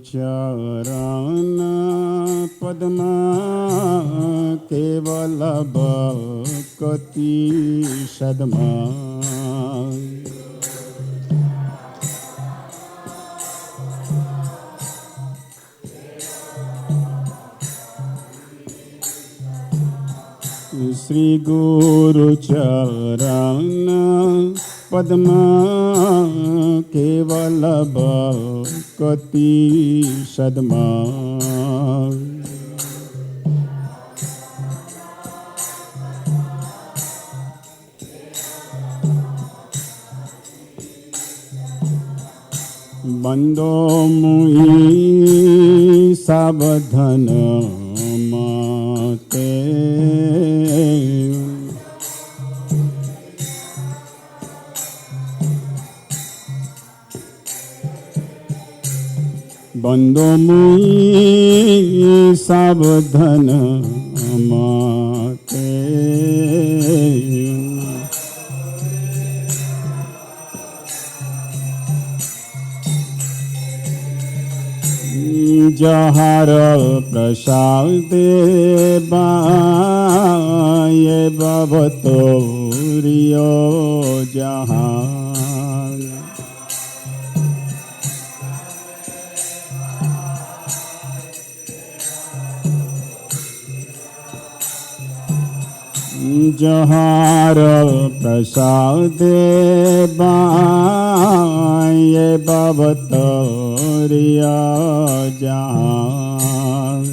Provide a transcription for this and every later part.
चरण पद्मा केवल भक्ति सद्मा श्री गुरु चरण पद्मा केवल भक्ति सद्मा बंदो मुई सावधान माते बंदो मुई सावधान माते जहार प्रसाद बाये भवतो रियो जहार जहार प्रसाद बाये भवतो रियो जहार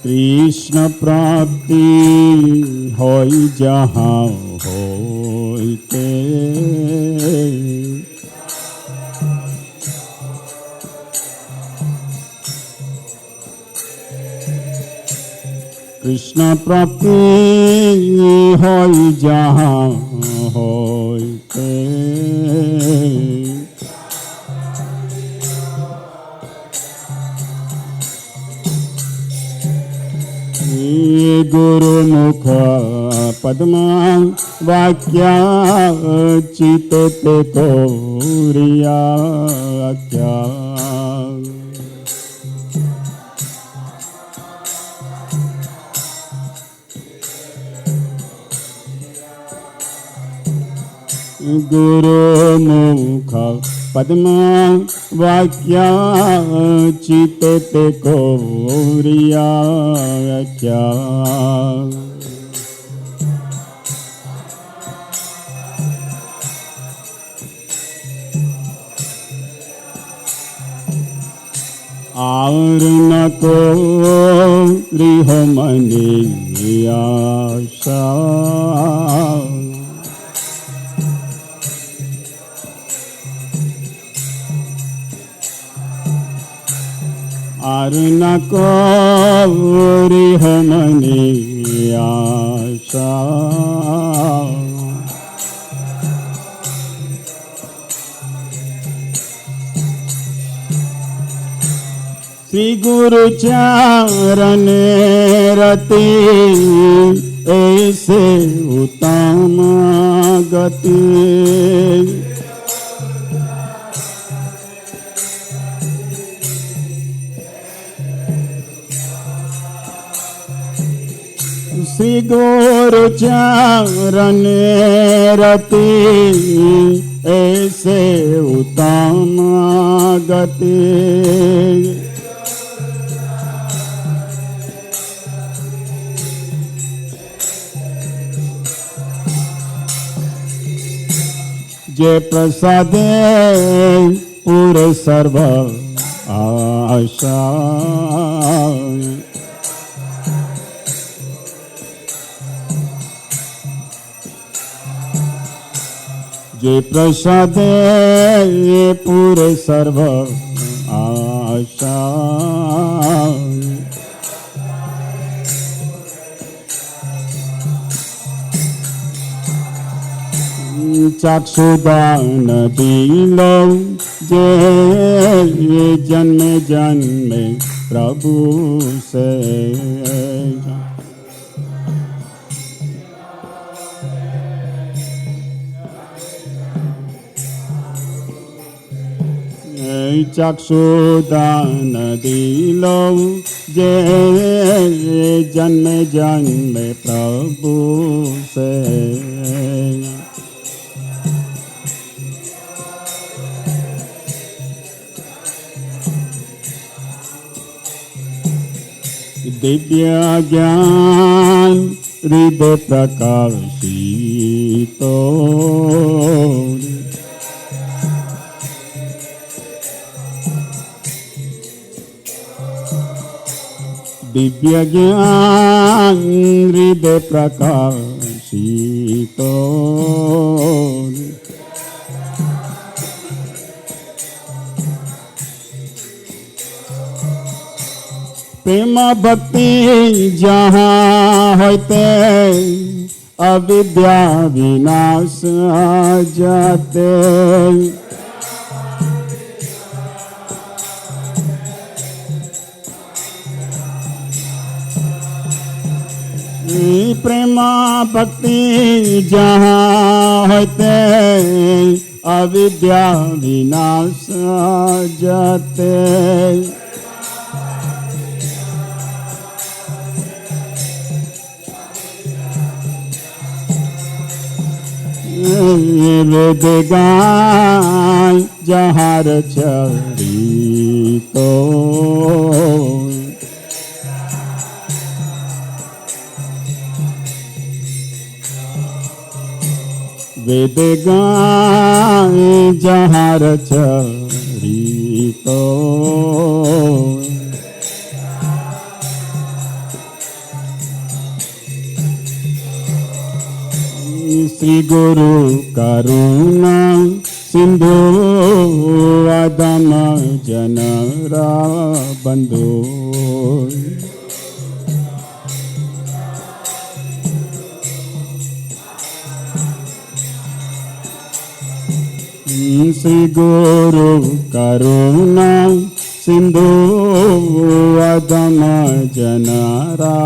कृष्ण प्राप्ति होई जहाँ होइते कृष्ण प्राप्ति होई जहाँ होइते गुरु मुख पद्मा वाक्या चितते कोरिया क्या गुरु मुख पद्मा वाक्या चितते कोरिया क्या और न को रिह मनी आशा और न कोरी हमनी आशा श्री गुरु चरण रति ऐसे उत्तम गति श्री गुरु चरण रति ऐसे उत्तम गति जे प्रसादे पूरे सर्व आशा जे प्रसादे पूरे सर्व आशा चक्षुदान दिलो जे जन्मे जन्मे प्रभु से चक्षुदान दिलो जे जन्म जन्म प्रभु से। दिव्य ज्ञान हृदय प्रकाशितो, दिव्य ज्ञान हृदय प्रकाशितो, प्रेम भक्ति जहाँ होते अविद्या विनाश जाते। प्रेम भक्ति जहाँ होते अविद्या विनाश जाते। वेद गाय जहाँ चरितो, वेद गाय जहाँ चरितो, श्री गुरु करुणा सिंधु आदम जनरा बंधु। श्री गुरु करुणा सिंधु आदम जनरा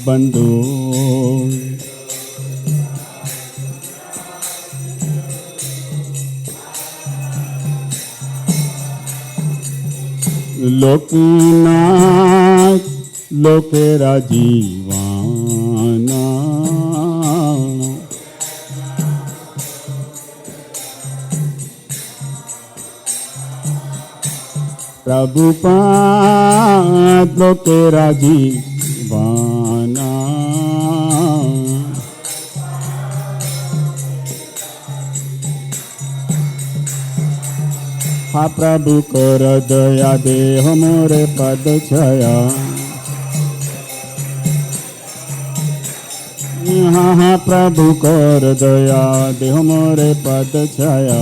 बंधु। लोकनाथ लोकेरा जीवाना, प्रभुपाद लोकेरा जीवाना। हा प्रभु कर दया देह मोरे पद छया। हा प्रभु कर दया देह मोरे पद छया।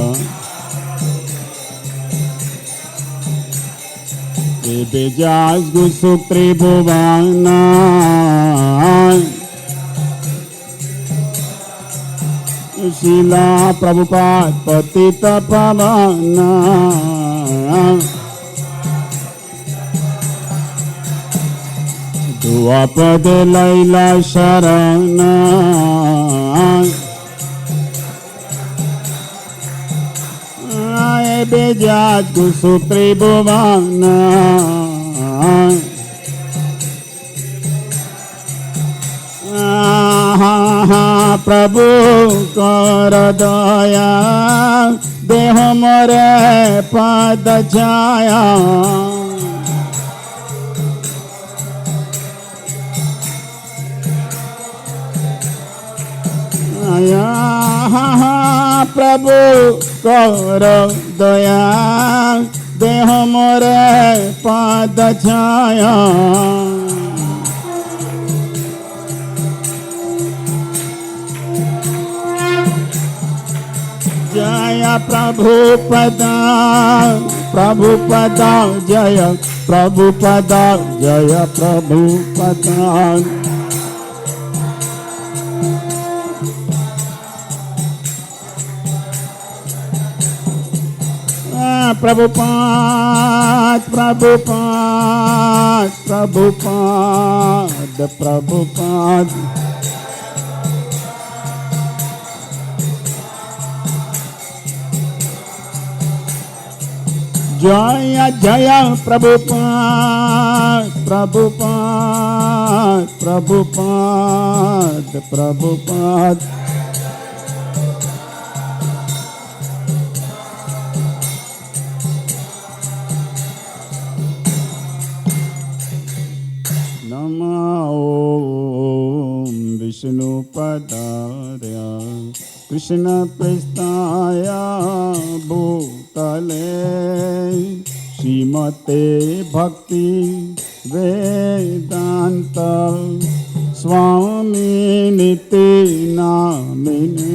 बेजाज गुसुक त्रिभुवना, शिला प्रभुपाद पतित पावना। दुआ पद लैला शरण, बेजाज गुसुक त्रिभुवना। प्रभु कर दया देह मोरे पद छाया। प्रभु कर दया देह मोरे पद छाया। जय प्रभुपदा प्रभुपदा जय प्रभुपदा जय प्रभुपदा। प्रभुपाद प्रभुपाद प्रभुपाद प्रभुपाद। जय जय प्रभुपाद प्रभुपाद प्रभुपाद प्रभुपाद। नमो विष्णुपदाय कृष्ण पृष्ठाय भूतले श्रीमते भक्ति वेदांत स्वामी निति नामिने।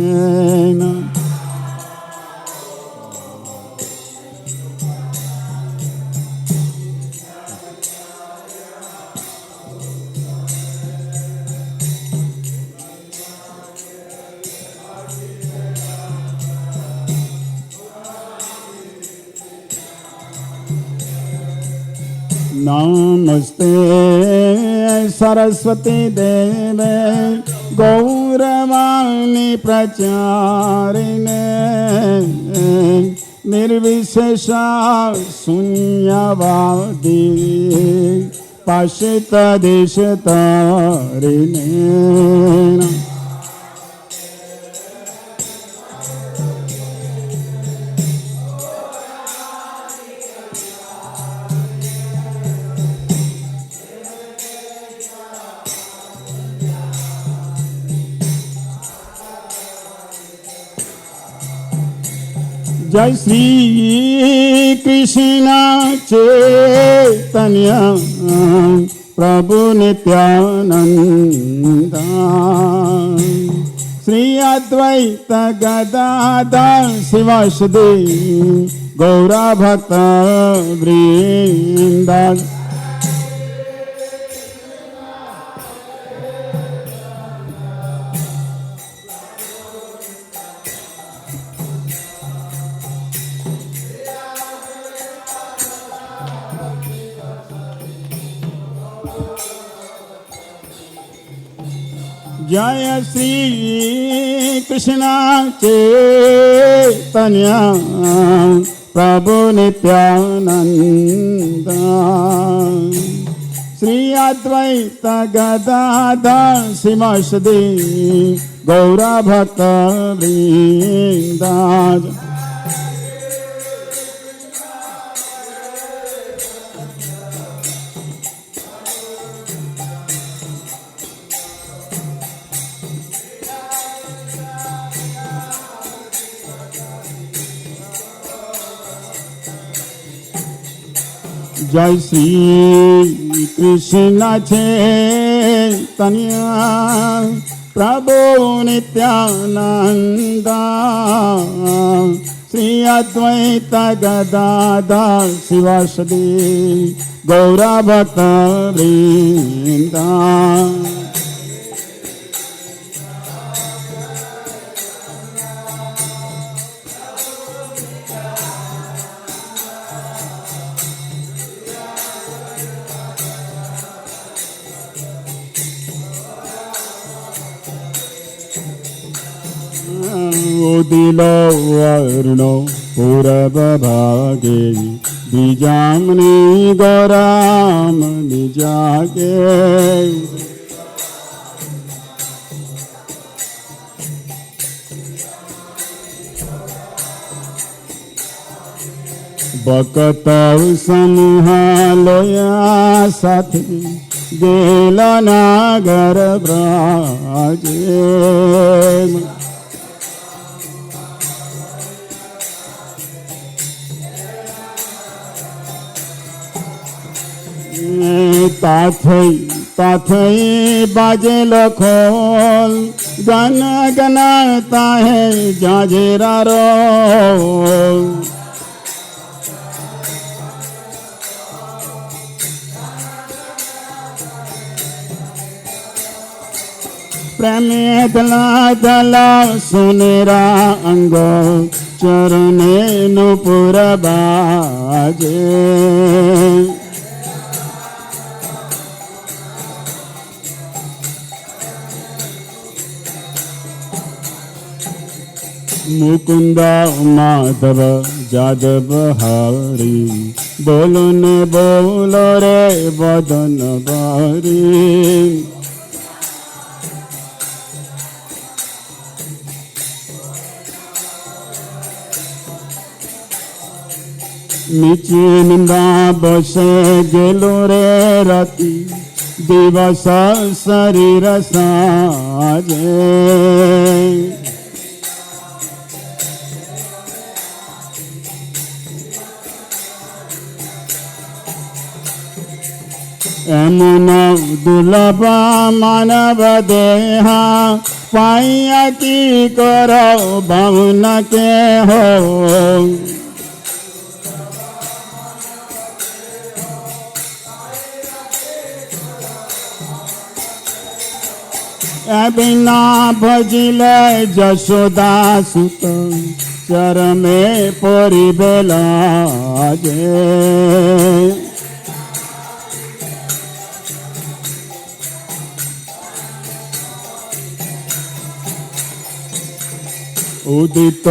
नमस्ते सरस्वती देवे गौरवाणी प्रचारिणे निर्विशेषा शून्यवादी पाशित देश तारिणे। जय श्री कृष्ण चैतन्य प्रभु नित्यानंद श्री अद्वैत गदाधर शिवासदि गौरा भक्त वृंद। जय श्री कृष्ण चैतन्य प्रभु नित्यानंद श्री अद्वैत गदाधर शिवासदि गौरा भक्त वृंद। जय श्री कृष्ण चैतन्य प्रभु नित्यानंद श्री अद्वैत गदाधर शिवासदि गौरा भक्त वृंद। उदिलो वर्णो पूरब भागे बीजामनि गौराम निजागे। बकत समूह लोया साथी गेल नागर ब्राजे। ताथई बाजे लखोल गन गनाता है जाजेरा रो। प्रेमे दला दला सुनेरा अंग चरणे नुपुर बाजे। मुकुंद माधव যাদব হরি বলুন বল রে বদন বারি নিচে নিন্দা বসে গেল রে রাতি দিবস শরীর সাজে এমন দুর্লভ মানব দেহা পাইয়া কি কর বাউনকে হো बिना भजिले যশোদা সুত চরমে পরিবেলা যে উদিত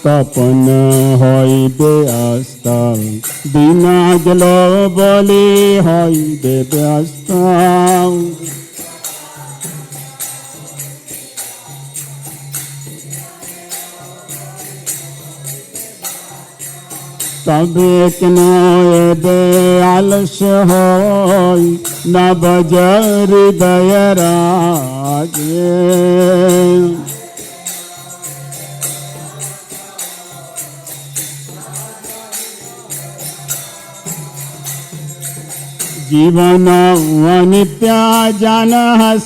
তপন হইবে আস্ত বিনা গেল বলি হইবে ব্যস্ত তবে কেন এবে আলস হই নবজ হৃদয় রাগে জীবন অনিত্য জন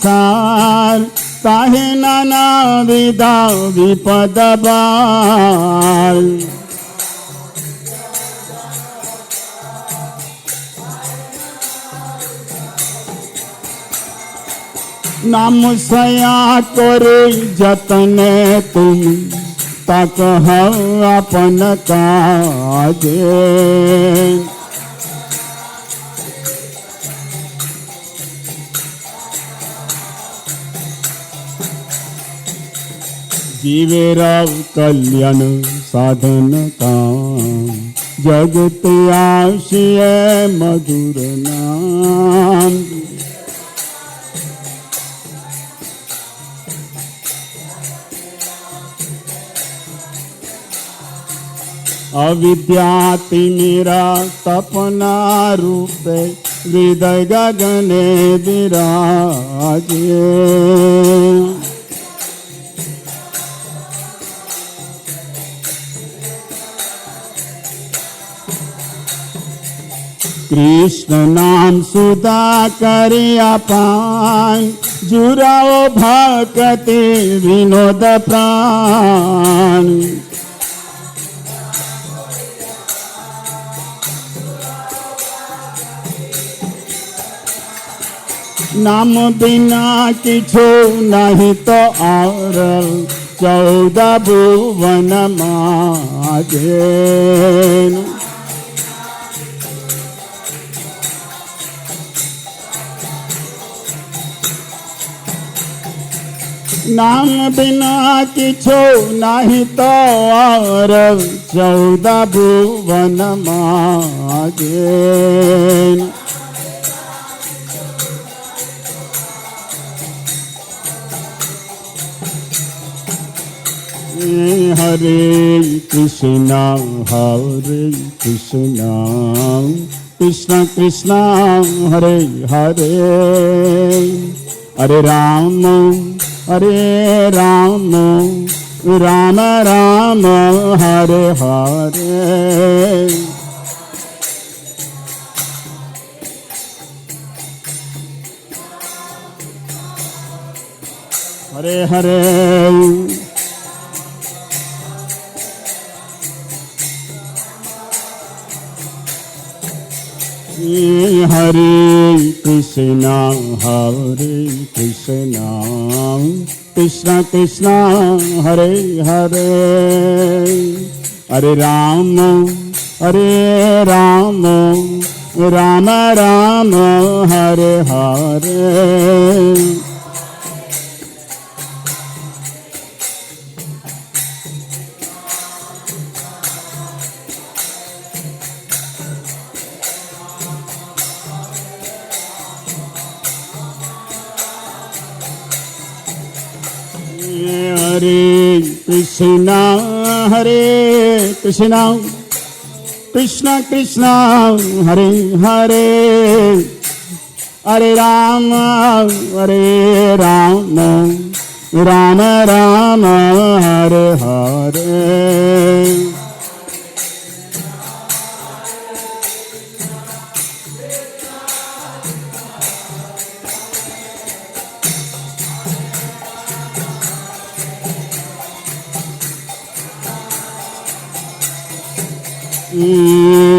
সার তাহে নানা বিধা বিপদ বার नाम सया करे जतने तुम तक अपन काजे जीवेर कल्याण साधन काम जगत आशिए मधुर नाम अविद्या तिमिरा तपना रूपे हृदय गगने विराजे कृष्ण नाम सुधा करिया पान जुराओ भक्ति विनोद प्राण नाम बिना किछु नहीं तो और 14 भुवन माजे नाम बिना किछु नहीं तो और 14 भुवन माजे हरे Krishna Krishna Krishna Hare Hare Hare Ram Ram Ram Hare Hare Hare Hare Hare Krishna Krishna Krishna Hare Hare Hare Ram Ram Ram Hare Hare Hare Krishna, Hare Krishna, Krishna Krishna, Hare Hare, Hare Rama, Hare Rama, Rama Rama, Hare Hare.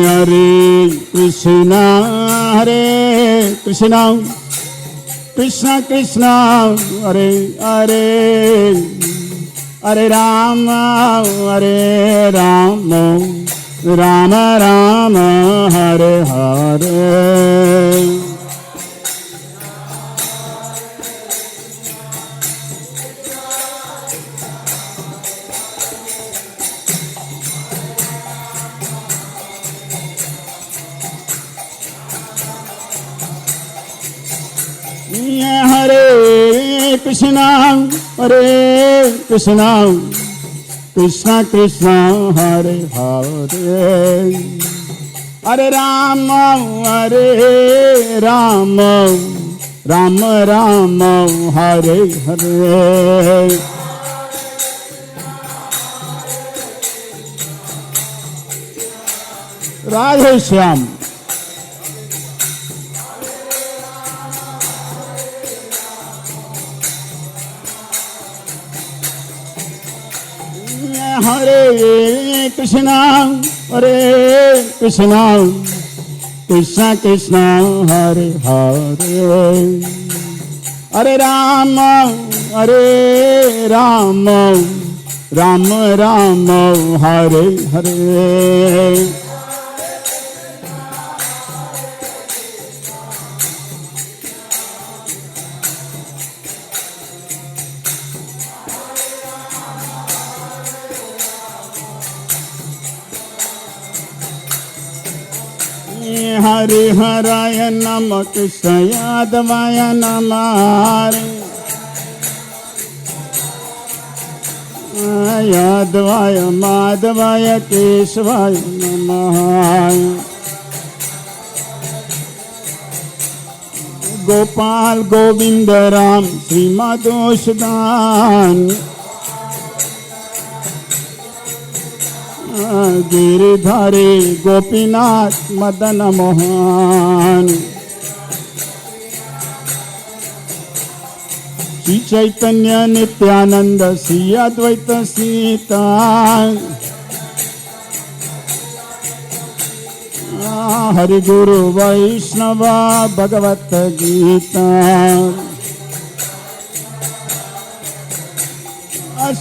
Hare Krishna, Hare Krishna, Krishna Krishna, Hare Hare, Hare Rama, Hare Rama, Rama Rama, Hare Hare. Hare Krishna, Hare Krishna, Krishna Krishna, Hare Hare, Hare Rama, Hare Rama, Rama Rama, Hare Hare. Radhe Shyam. Hare Krishna, Hare Krishna, Krishna Krishna, Hare Hare, Hare Rama, Hare Rama, Rama Rama, Hare Hare. Hare Haraya Namah, Krishna Yadavaya Namah, Hare Yadavaya Madhavaya Keshavaya Namah. Gopal Govinda Ram Sri Madhusudhan, Giridhari Gopinath Madana Mohan, Shri Chaitanya Nityananda Shri Advaita Sita, Hari Guru Vaishnava Bhagavad Gita,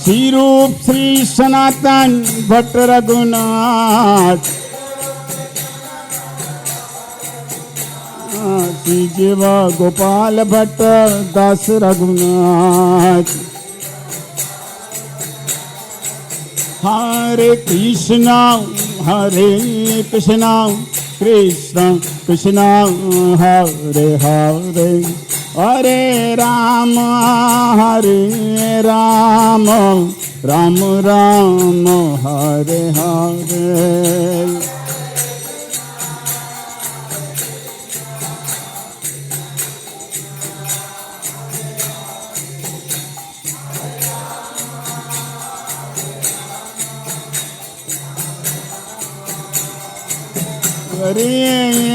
Shri Rup Shri Sanatan Bhatt Raghunath, Shri Jiva Gopal Bhatt Das Raghunath. Hare Krishna, Hare Krishna, Krishna Krishna, Hare Hare, Hare Rama, Hare Rama, Rama Rama, Hare Hare.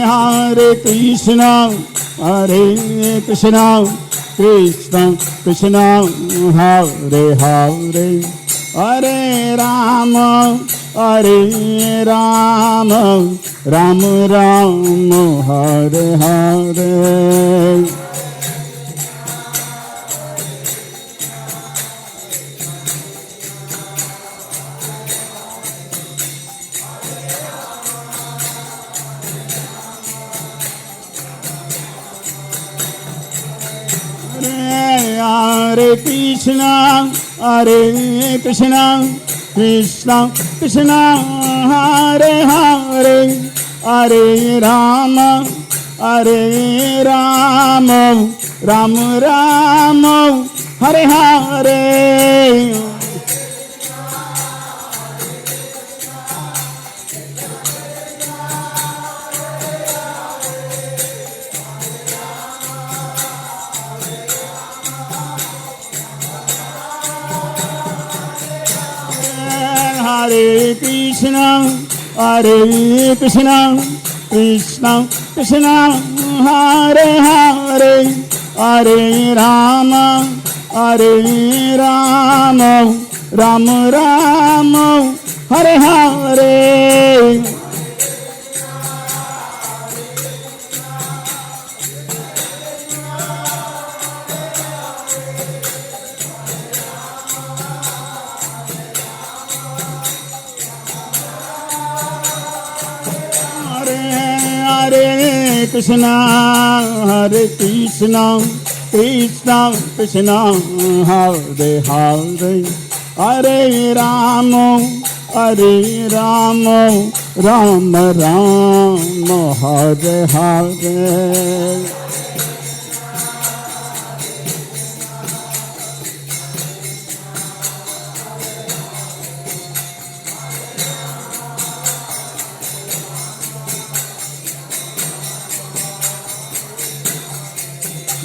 Hare Krishna, Hare Krishna, Krishna Krishna, Hare Hare, Hare Rama, Hare Rama, Rama Rama, Hare Hare. Hare Krishna, Hare Krishna, Krishna Krishna, Hare Hare, Hare Rama, Hare Rama, Rama Rama, Hare Hare. Hare Krishna, Hare Krishna, Krishna Krishna, Hare Hare, Hare Rama, Hare Rama, Rama Rama, Hare Hare. Hare Krishna, Hare Krishna, Krishna Krishna, Hare Hare, Hare Rama, Hare Rama, Rama Rama, Hare Hare.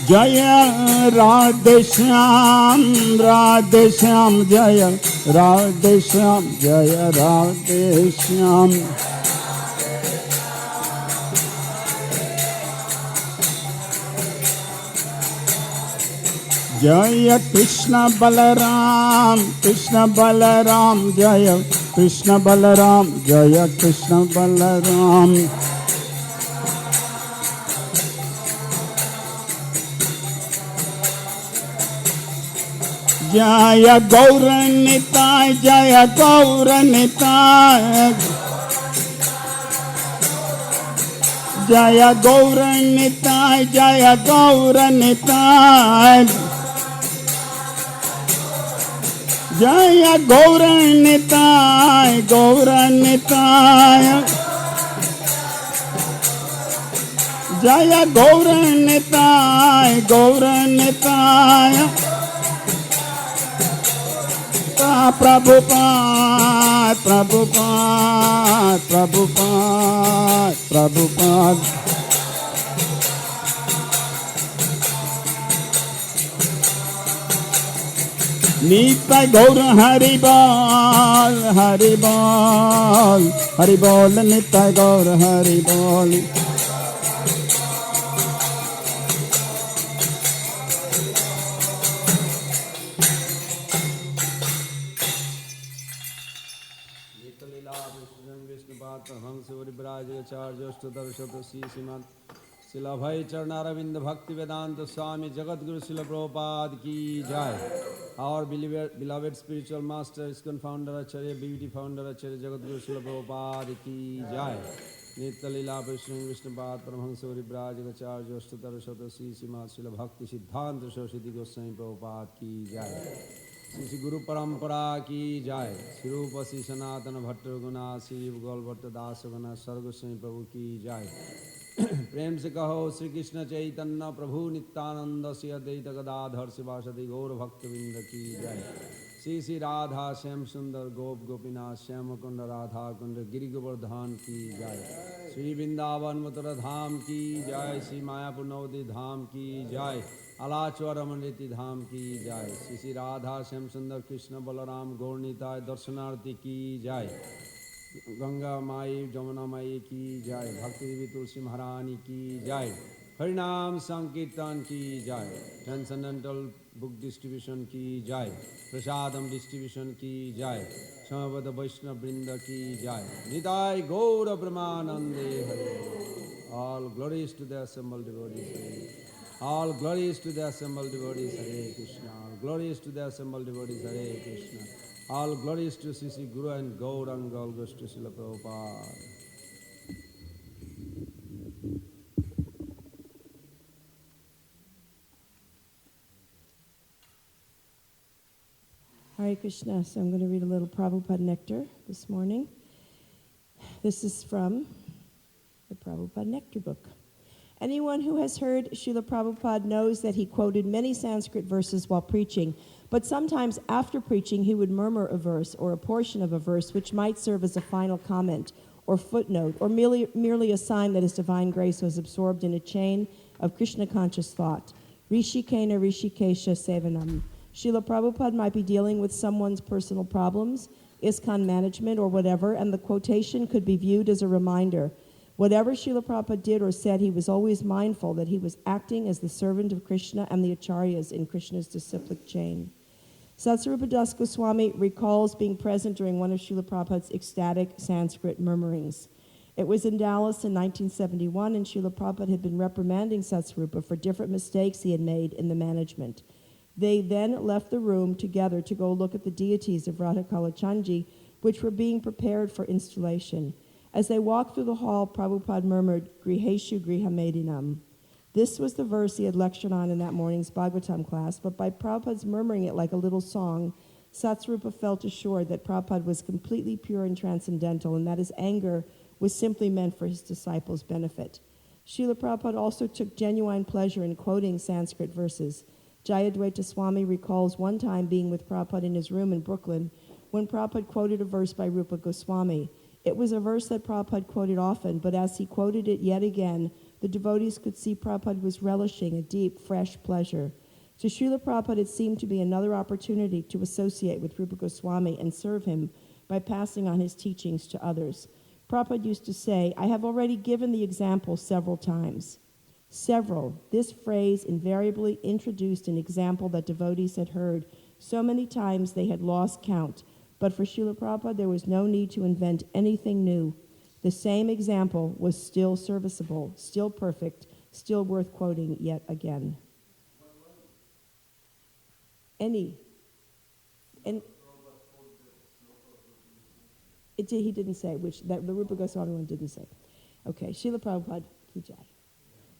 Jaya Radhe Shyam, Radhe Shyam, Jaya Radhe Shyam, Jaya Radhe Shyam. Jaya Krishna Balaram, Krishna Balaram, Jaya Krishna Balaram, Jaya Krishna Balaram. Jaya Gauranitai, Jaya Gauranitai, Jaya Gauranitai, Jaya Gauranitai, Jaya Gauranitai, Gauranitai, Jaya Gauranitai, Gauranitai. Prabhupada, Prabhupada, Prabhupada, Prabhupada. Nitai Gaura Haribol, Haribol, Haribol, Nitai Gaura Haribol. Sila Bhai Charnaravind Bhakti Vedanta Swami Jagadguru Srila Prabhupada ki jai. Our beloved spiritual master, ISKCON founder Acharya, BBT founder Acharya Jagadguru Srila Prabhupada ki jai. Nitya Lila Vishnupad Paramahansa Vibraj Acharya Ashtadhara Shata Sri Srimad Srila Bhakti Siddhanta Saraswati Goswami Prabhupada ki jai. Sri Guru Parampara ki jai. Sri Rupa Sri Sanatana Bhattar Guna Sri Gol Bhatta Dasa Guna Sargoswami Prabhu ki jai. प्रेम से कहो श्री कृष्ण चैतन्य प्रभु नित्यानंद श्री अद्वैत गदाधर शिवासदि गौर भक्तविंद की जय। श्री श्री राधा श्याम सुंदर गोप गोपीनाथ श्याम कुंड राधा कुंड गिरि गोवर्धन की जय। श्री वृंदावन मथुरा धाम की जय। श्री मायापुर नवदी धाम की जय। अलाचुआ रमणीति धाम की जय। श्री श्री राधा श्याम सुंदर कृष्ण बलराम गौरनीताय दर्शनार्थी की जय। गंगा माई जमुना माई की जय। भक्ति देवी तुलसी महारानी की जय। हरिनाम संकीर्तन की जय। ट्रांसेंडेंटल बुक डिस्ट्रीब्यूशन की जय। प्रसादम डिस्ट्रीब्यूशन की जय। समबद्ध वैष्णव वृंद की जय। निताय गौर ब्रह्मानंदे हरे। All glories to the assembled devotees Hare. All glories to the assembled devotees Hare Krishna. All glories to the assembled devotees Hare Krishna. All glories to Sri Sri Guru and Gauranga, all glories to Srila Prabhupada. Hare Krishna. So I'm going to read a little Prabhupada nectar this morning. This is from the Prabhupada Nectar book. Anyone who has heard Srila Prabhupada knows that he quoted many Sanskrit verses while preaching, but sometimes after preaching he would murmur a verse or a portion of a verse which might serve as a final comment or footnote or merely a sign that his divine grace was absorbed in a chain of Krishna conscious thought. Rishikena Rishikesha Sevanam. Srila Prabhupada might be dealing with someone's personal problems, ISKCON management or whatever, and the quotation could be viewed as a reminder. Whatever Srila Prabhupada did or said, he was always mindful that he was acting as the servant of Krishna and the acharyas in Krishna's disciplic chain. Satsvarupa Das Goswami recalls being present during one of Srila Prabhupada's ecstatic Sanskrit murmurings. It was in Dallas in 1971, and Srila Prabhupada had been reprimanding Satsvarupa for different mistakes he had made in the management. They then left the room together to go look at the deities of Radha Kalachandji, which were being prepared for installation. As they walked through the hall, Prabhupada murmured, Griheshu Grihamedinam. This was the verse he had lectured on in that morning's Bhagavatam class, but by Prabhupada's murmuring it like a little song, Satsvarupa felt assured that Prabhupada was completely pure and transcendental, and that his anger was simply meant for his disciples' benefit. Srila Prabhupada also took genuine pleasure in quoting Sanskrit verses. Jayadvaita Swami recalls one time being with Prabhupada in his room in Brooklyn when Prabhupada quoted a verse by Rupa Goswami. It was a verse that Prabhupada quoted often, but as he quoted it yet again, the devotees could see Prabhupada was relishing a deep, fresh pleasure. To Srila Prabhupada, it seemed to be another opportunity to associate with Rupa Goswami and serve him by passing on his teachings to others. Prabhupada used to say, I have already given the example several times. Several. This phrase invariably introduced an example that devotees had heard so many times they had lost count. But for Srila Prabhupada, there was no need to invent anything new. The same example was still serviceable, still perfect, still worth quoting yet again. He didn't say, the Rupa Goswami one didn't say. Okay, Srila Prabhupada Ki Jai.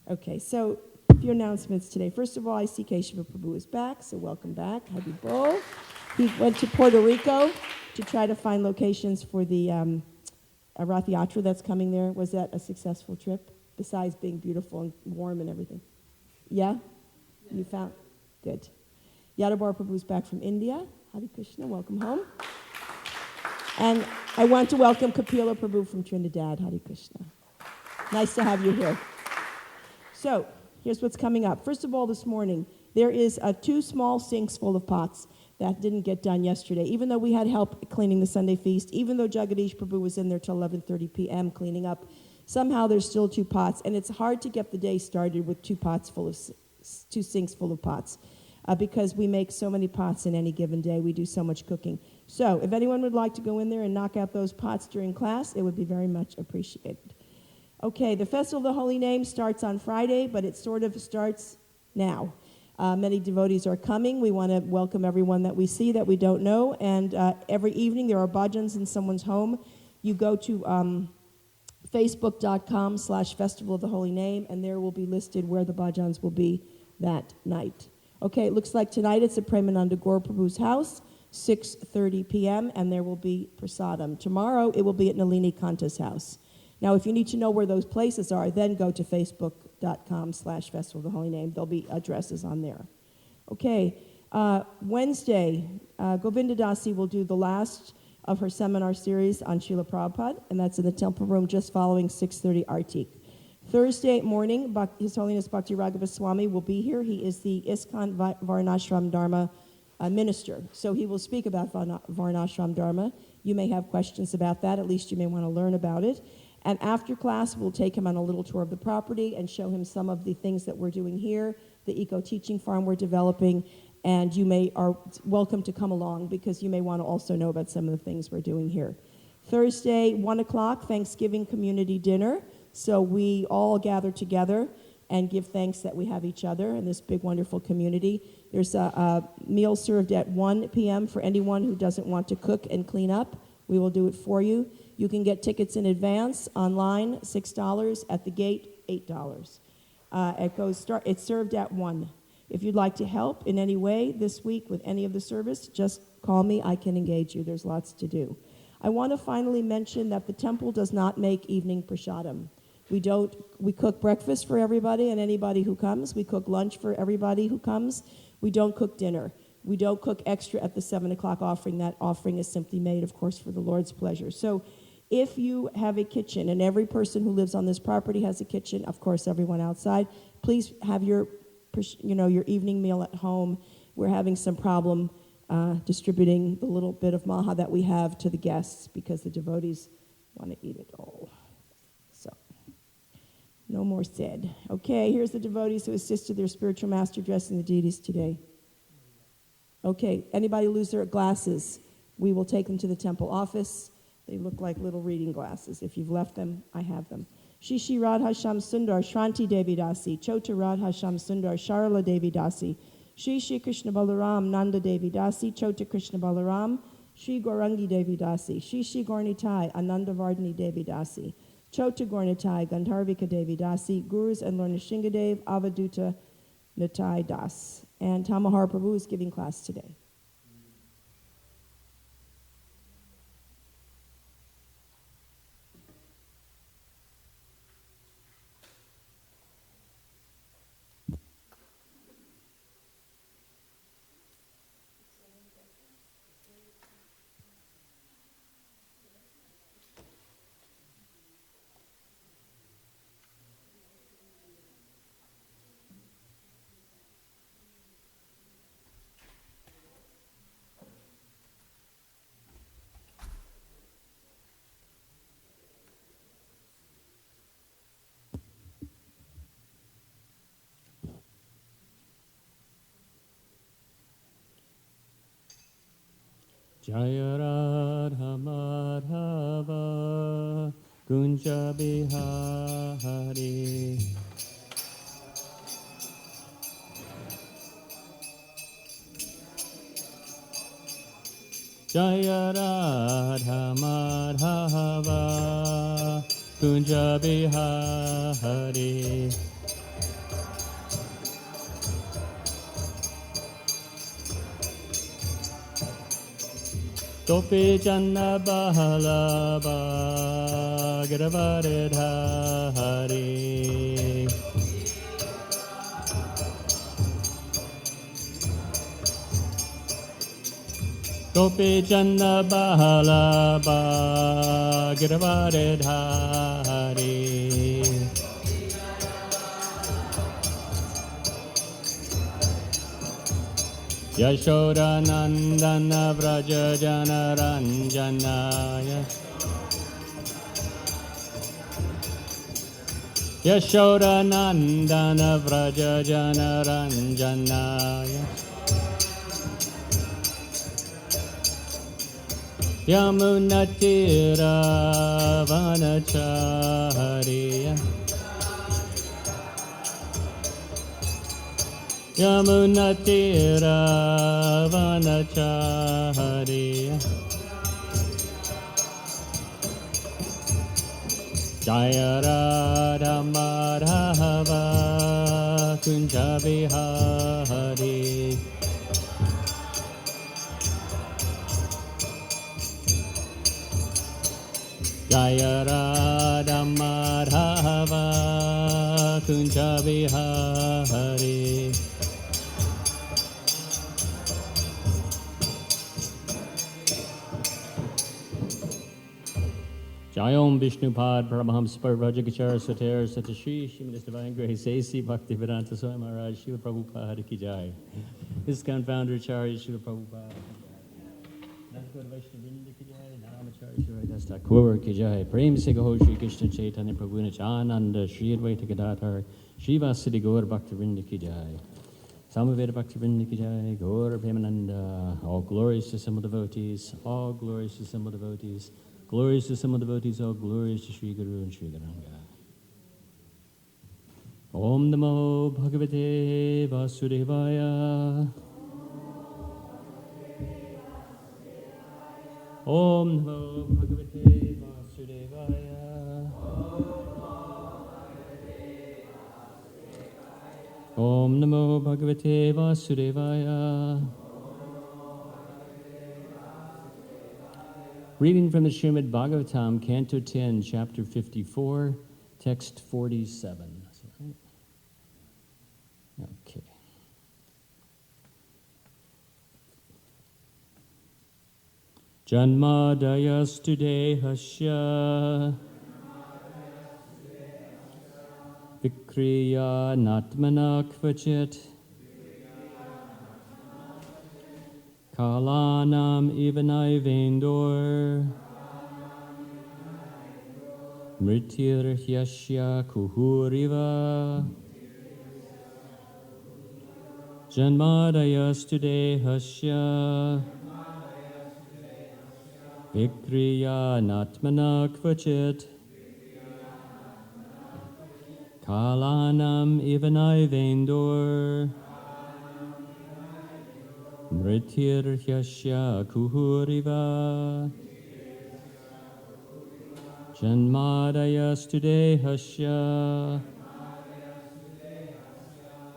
Okay, so a few announcements today. First of all, ISKCON Prabhu is back, so welcome back. Happy Bol. He went to Puerto Rico to try to find locations for the Rath Yatra that's coming there. Was that a successful trip, besides being beautiful and warm and everything? Yeah? You found? Good. Yadabar Prabhu's back from India. Hare Krishna, welcome home. And I want to welcome Kapila Prabhu from Trinidad. Hare Krishna. Nice to have you here. So, here's what's coming up. First of all, this morning, there is 2 small sinks full of pots that didn't get done yesterday. Even though we had help cleaning the Sunday feast, even though Jagadish Prabhu was in there till 11:30 p.m. cleaning up, somehow there's still 2 pots, and it's hard to get the day started with 2 sinks full of pots. Because we make so many pots in any given day. We do so much cooking. So if anyone would like to go in there and knock out those pots during class, it would be very much appreciated. Okay, the Festival of the Holy Name starts on Friday, but it sort of starts now. Many devotees are coming. We want to welcome everyone that we see that we don't know. And every evening there are bhajans in someone's home. You go to facebook.com/Festival of the Holy Name, and there will be listed where the bhajans will be that night. Okay, it looks like tonight it's at Premananda Gaur Prabhu's house, 6:30 p.m., and there will be prasadam. Tomorrow it will be at Nalini Kanta's house. Now, if you need to know where those places are, then go to facebook.com/Festival of the Holy Name. There'll be addresses on there. Okay, Wednesday, Govinda Dasi will do the last of her seminar series on Srila Prabhupada, and that's in the temple room just following 6:30 Artik. Thursday morning, His Holiness Bhakti Raghava Swami will be here. He is the ISKCON Varnashram Dharma minister. So he will speak about Varnashram Dharma. You may have questions about that. At least you may want to learn about it. And after class, we'll take him on a little tour of the property and show him some of the things that we're doing here, the eco-teaching farm we're developing, and you are welcome to come along because you may want to also know about some of the things we're doing here. Thursday, 1 o'clock, Thanksgiving community dinner. So we all gather together and give thanks that we have each other in this big, wonderful community. There's a meal served at 1 p.m. for anyone who doesn't want to cook and clean up. We will do it for you. You can get tickets in advance, online, $6, at the gate, $8. It's served at 1. If you'd like to help in any way this week with any of the service, just call me. I can engage you. There's lots to do. I want to finally mention that the temple does not make evening prasadam. We cook breakfast for everybody and anybody who comes. We cook lunch for everybody who comes. We don't cook dinner. We don't cook extra at the 7 o'clock offering. That offering is simply made, of course, for the Lord's pleasure. So if you have a kitchen, and every person who lives on this property has a kitchen, of course, everyone outside, please have your evening meal at home. We're having some problem distributing the little bit of maha that we have to the guests because the devotees want to eat it all. So, no more said. Okay, here's the devotees who assisted their spiritual master dressing the deities today. Okay, anybody lose their glasses, we will take them to the temple office. They look like little reading glasses. If you've left them, I have them. Shishi Radha Sham Sundar Shranti Devi Dasi, Chota Radha Sham Sundar Sharala Devi Dasi, Shri Shri Krishna Balaram Nanda Devi Dasi, Chota Krishna Balaram, Shri Gaurangi Devi Dasi, Shri Shri Gaurnitai Ananda Vardhani Devi Dasi, Chota Gaurnitai Gandharvika Devi Dasi, Gurus and Lord Nrsingadev Avaduta Natai Das. And Tamahar Prabhu is giving class today. Jaya Radha Madhava Kunja Bihari Jaya Radha Madhava Kunja Bihari Gopi Janna Bahalaba Giravaridhari Gopi Janna Bahalaba Giravaridhari Yashoda Nandana Vraja Jana Ranjanaya Yashoda Nandana Vraja Jana Ranjanaya Yamunatira Vanachariya Yamunatira Vanachariya Jaya Radha Madhava Kunja Bihari Jaya Radha Madhava Kunja Bihari Jayom Vishnupad Paramahamsa Parvajagachara Satir Satashri Shrimadis Divine Grace A.C. Bhaktivedanta Swami Maharaj Srila Prabhupada Ki Jai. ISKCON founder Acharya Srila Prabhupada Nandakota Vaishnavrinda Ki Jai. Namacharya Sri Haridas Thakur Ki Jai. Prem Se Gaho Shri Krishna Chaitanya Prabhu Nityananda Shri Advaita Gadadhar Shri Vasudhi Gaur Bhaktivinoda Ki Jai. Samaveda Bhaktivinoda Ki Jai. Gaur Premananda. All glories to simple devotees. All glories to simple devotees. Glories to simple devotees, all glories to Sri Guru and Sri Garanga. Om Namo Bhagavate Vasudevaya. Om Namo Bhagavate Vasudevaya. Om Namo Bhagavate Vasudevaya. Reading from the Srimad Bhagavatam, Canto 10, Chapter 54, Text 47. Is that right? Okay. Janmadayastu dehasya Vikriya natmana kvachit Kalanam ivanai vendor. Mritir hyasya kuhuriva. Janmadayas hasya. Vikriya natmana kvachit. Kalanam ivanai vendor. Mritir hyasya kuhuriva. Janmadayas hasya.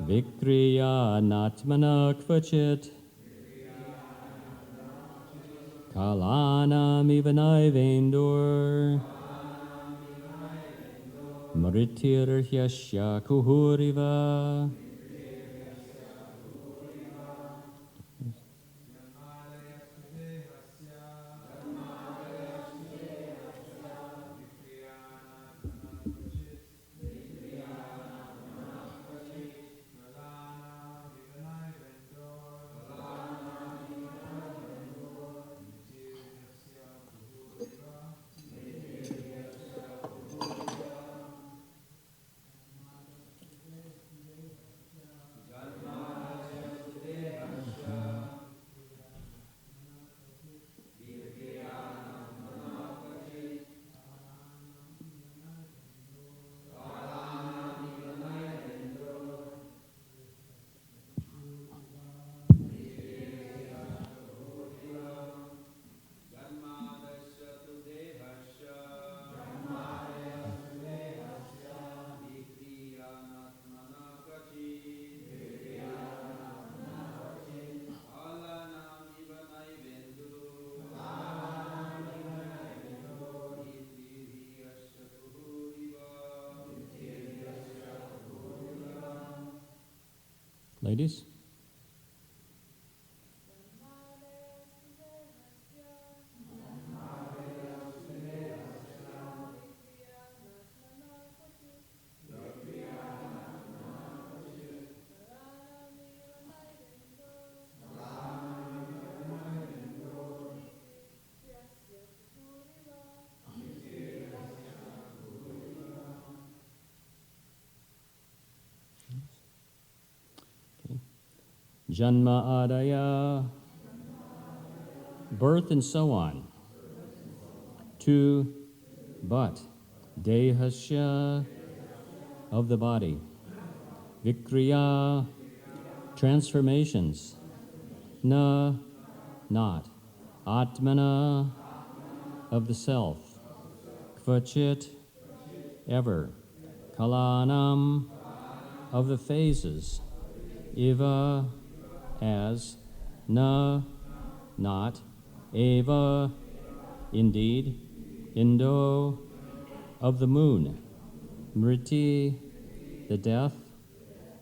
Vikriya natmana kvachit. Kalanam ivanai vendor. Mritir hyasya kuhuriva. Ladies? Janma adaya, birth and so on. To, but, dehasya, of the body. Vikriya, transformations. Na, not. Atmana, of the self. Kvachit, ever. Kalanam, of the phases. Iva, as. Na, not. Eva, indeed. Indo, of the moon. Mriti, the death.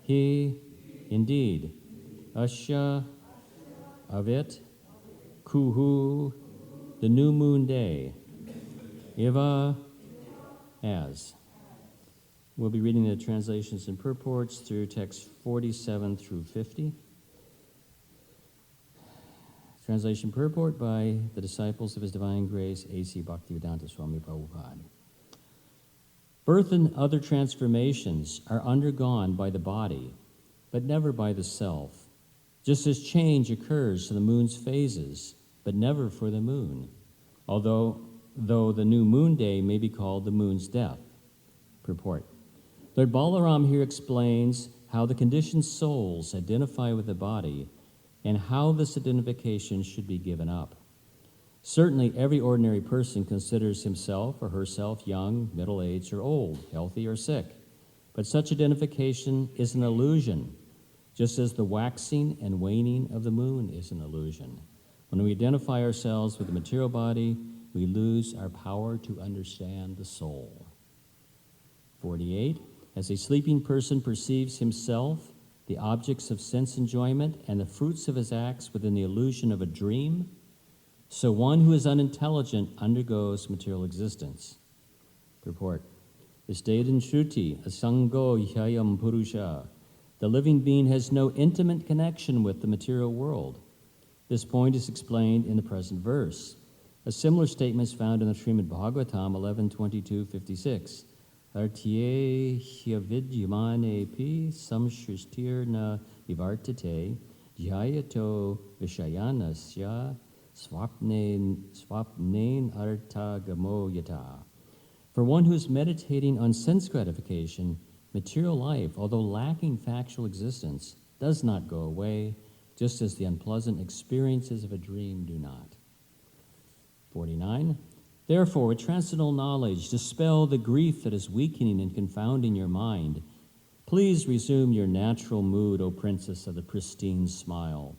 He, indeed. Asya, of it. Kuhu, the new moon day. Iva, as. We'll be reading the translations and purports through text 47 through 50. Translation purport by the disciples of His Divine Grace, A.C. Bhaktivedanta Swami Prabhupada. Birth and other transformations are undergone by the body, but never by the self, just as change occurs to the moon's phases, but never for the moon, though the new moon day may be called the moon's death. Purport. Lord Balaram here explains how the conditioned souls identify with the body and how this identification should be given up. Certainly, every ordinary person considers himself or herself young, middle-aged, or old, healthy or sick. But such identification is an illusion, just as the waxing and waning of the moon is an illusion. When we identify ourselves with the material body, we lose our power to understand the soul. 48. As a sleeping person perceives himself, the objects of sense enjoyment, and the fruits of his acts within the illusion of a dream, so one who is unintelligent undergoes material existence. Purport. As stated in Shruti, asango hyayam purusha, the living being has no intimate connection with the material world. This point is explained in the present verse. A similar statement is found in the Srimad Bhagavatam 11:22-56. Artye hyavidyamane samshristir na nivartate jyayato vishayanasya swapnain artagamo yata. For one who is meditating on sense gratification, material life, although lacking factual existence, does not go away, just as the unpleasant experiences of a dream do not. 49. Therefore, with transcendental knowledge, dispel the grief that is weakening and confounding your mind. Please resume your natural mood, O princess of the pristine smile.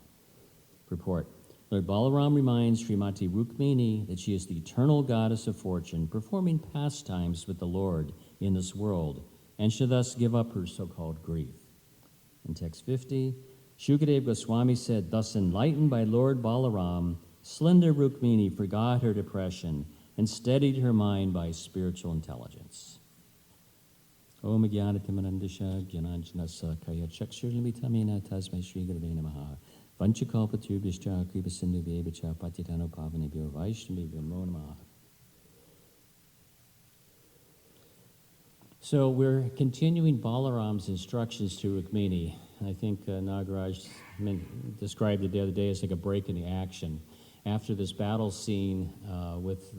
Purport. Lord Balaram reminds Srimati Rukmini that she is the eternal goddess of fortune, performing pastimes with the Lord in this world, and should thus give up her so-called grief. In text 50, Shukadeva Goswami said, thus enlightened by Lord Balaram, slender Rukmini forgot her depression and steadied her mind by spiritual intelligence. Om Jnanatimanandasha Jnananjanasa Kaya Chakshurlimitamina Tasmai Shri Gurave Namaha Vanchakalpatubhishcha Kripasindu Vyevacha Patitano Pavanebhyo Vaishnavibhyo Namo Namaha. So we're continuing Balaram's instructions to Rukmini. I think Nagaraj described it the other day as like a break in the action. After this battle scene with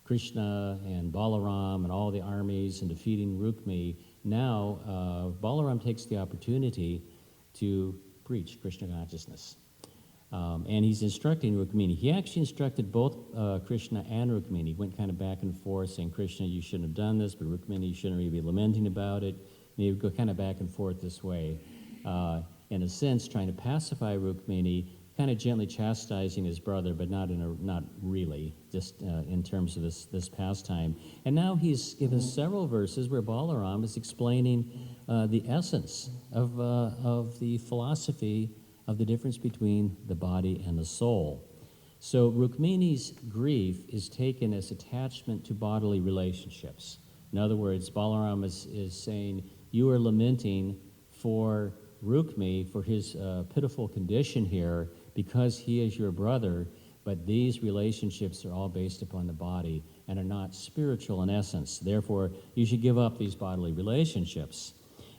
Krishna and Balaram and all the armies and defeating Rukmi, now Balaram takes the opportunity to preach Krishna consciousness. And he's instructing Rukmini. He actually instructed both Krishna and Rukmini. He went kind of back and forth saying, Krishna, you shouldn't have done this, but Rukmini, you shouldn't really be lamenting about it. And he would go kind of back and forth this way. In a sense, trying to pacify Rukmini, kind of gently chastising his brother, but not really, just in terms of this pastime. And now he's given several verses where Balaram is explaining the essence of the philosophy of the difference between the body and the soul. So Rukmini's grief is taken as attachment to bodily relationships. In other words, Balaram is saying, you are lamenting for Rukmi, for his pitiful condition here, because he is your brother, but these relationships are all based upon the body and are not spiritual in essence. Therefore, you should give up these bodily relationships.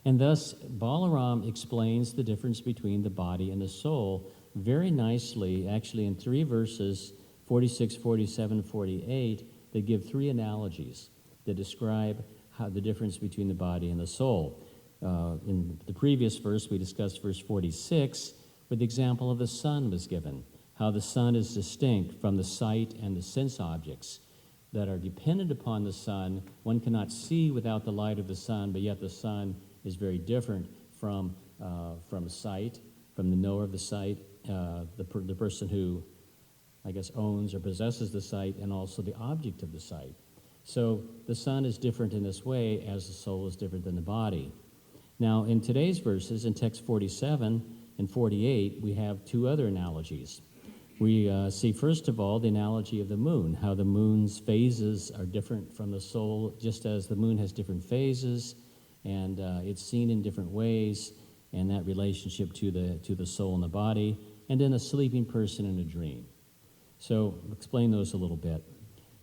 And thus, Balaram explains the difference between the body and the soul very nicely, actually in 3 verses, 46, 47, 48, that give 3 analogies that describe how the difference between the body and the soul. In the previous verse, we discussed verse 46, where the example of the sun was given, how the sun is distinct from the sight and the sense objects that are dependent upon the sun. One cannot see without the light of the sun, but yet the sun is very different from sight, from the knower of the sight, the person who, I guess, owns or possesses the sight, and also the object of the sight. So the sun is different in this way as the soul is different than the body. Now, in today's verses, in text 47 and 48, we have 2 other analogies. We see, first of all, the analogy of the moon, how the moon's phases are different from the soul, just as the moon has different phases, and it's seen in different ways, and that relationship to the soul and the body, and then a sleeping person in a dream. So I'll explain those a little bit.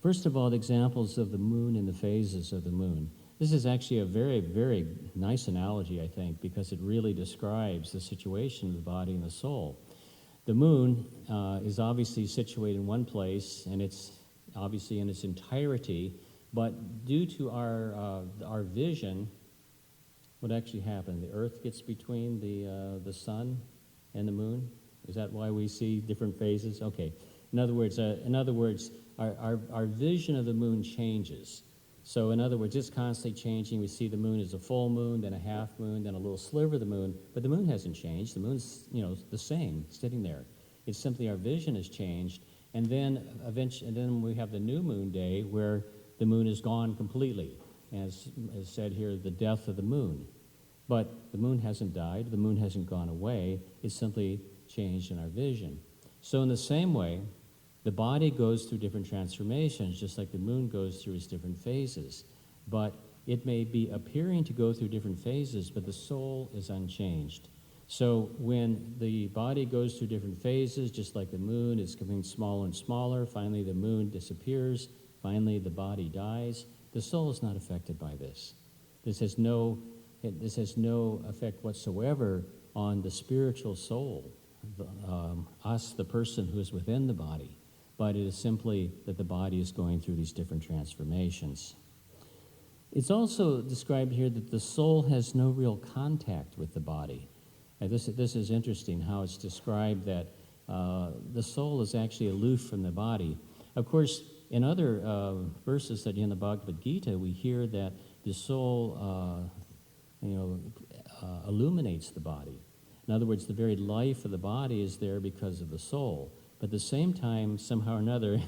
First of all, the examples of the moon and the phases of the moon. This is actually a very, very nice analogy, I think, because it really describes the situation of the body and the soul. The moon is obviously situated in one place, and it's obviously in its entirety, but due to our vision, what actually happened? The earth gets between the sun and the moon? Is that why we see different phases? Okay. In other words, our vision of the moon changes. So in other words, it's constantly changing. We see the moon as a full moon, then a half moon, then a little sliver of the moon, but the moon hasn't changed. The moon's, the same, sitting there. It's simply our vision has changed, and then we have the new moon day where the moon is gone completely. As said here, the death of the moon. But the moon hasn't died, the moon hasn't gone away, it's simply changed in our vision. So in the same way, the body goes through different transformations, just like the moon goes through its different phases. But it may be appearing to go through different phases, but the soul is unchanged. So when the body goes through different phases, just like the moon is becoming smaller and smaller, finally the moon disappears, finally the body dies, the soul is not affected by this. This has no effect whatsoever on the spiritual soul, us, the person who is within the body, but it is simply that the body is going through these different transformations. It's also described here that the soul has no real contact with the body. And this is interesting how it's described that the soul is actually aloof from the body. Of course, in other verses studied in the Bhagavad Gita, we hear that the soul illuminates the body. In other words, the very life of the body is there because of the soul. But at the same time, somehow or another,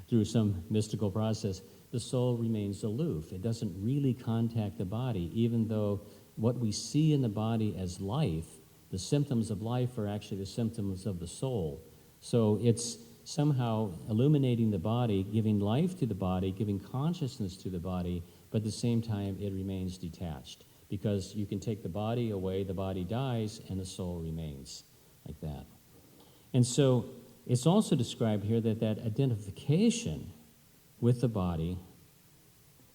through some mystical process, the soul remains aloof. It doesn't really contact the body, even though what we see in the body as life, the symptoms of life are actually the symptoms of the soul. So it's somehow illuminating the body, giving life to the body, giving consciousness to the body, but at the same time it remains detached. Because you can take the body away, the body dies, and the soul remains like that. And so it's also described here that identification with the body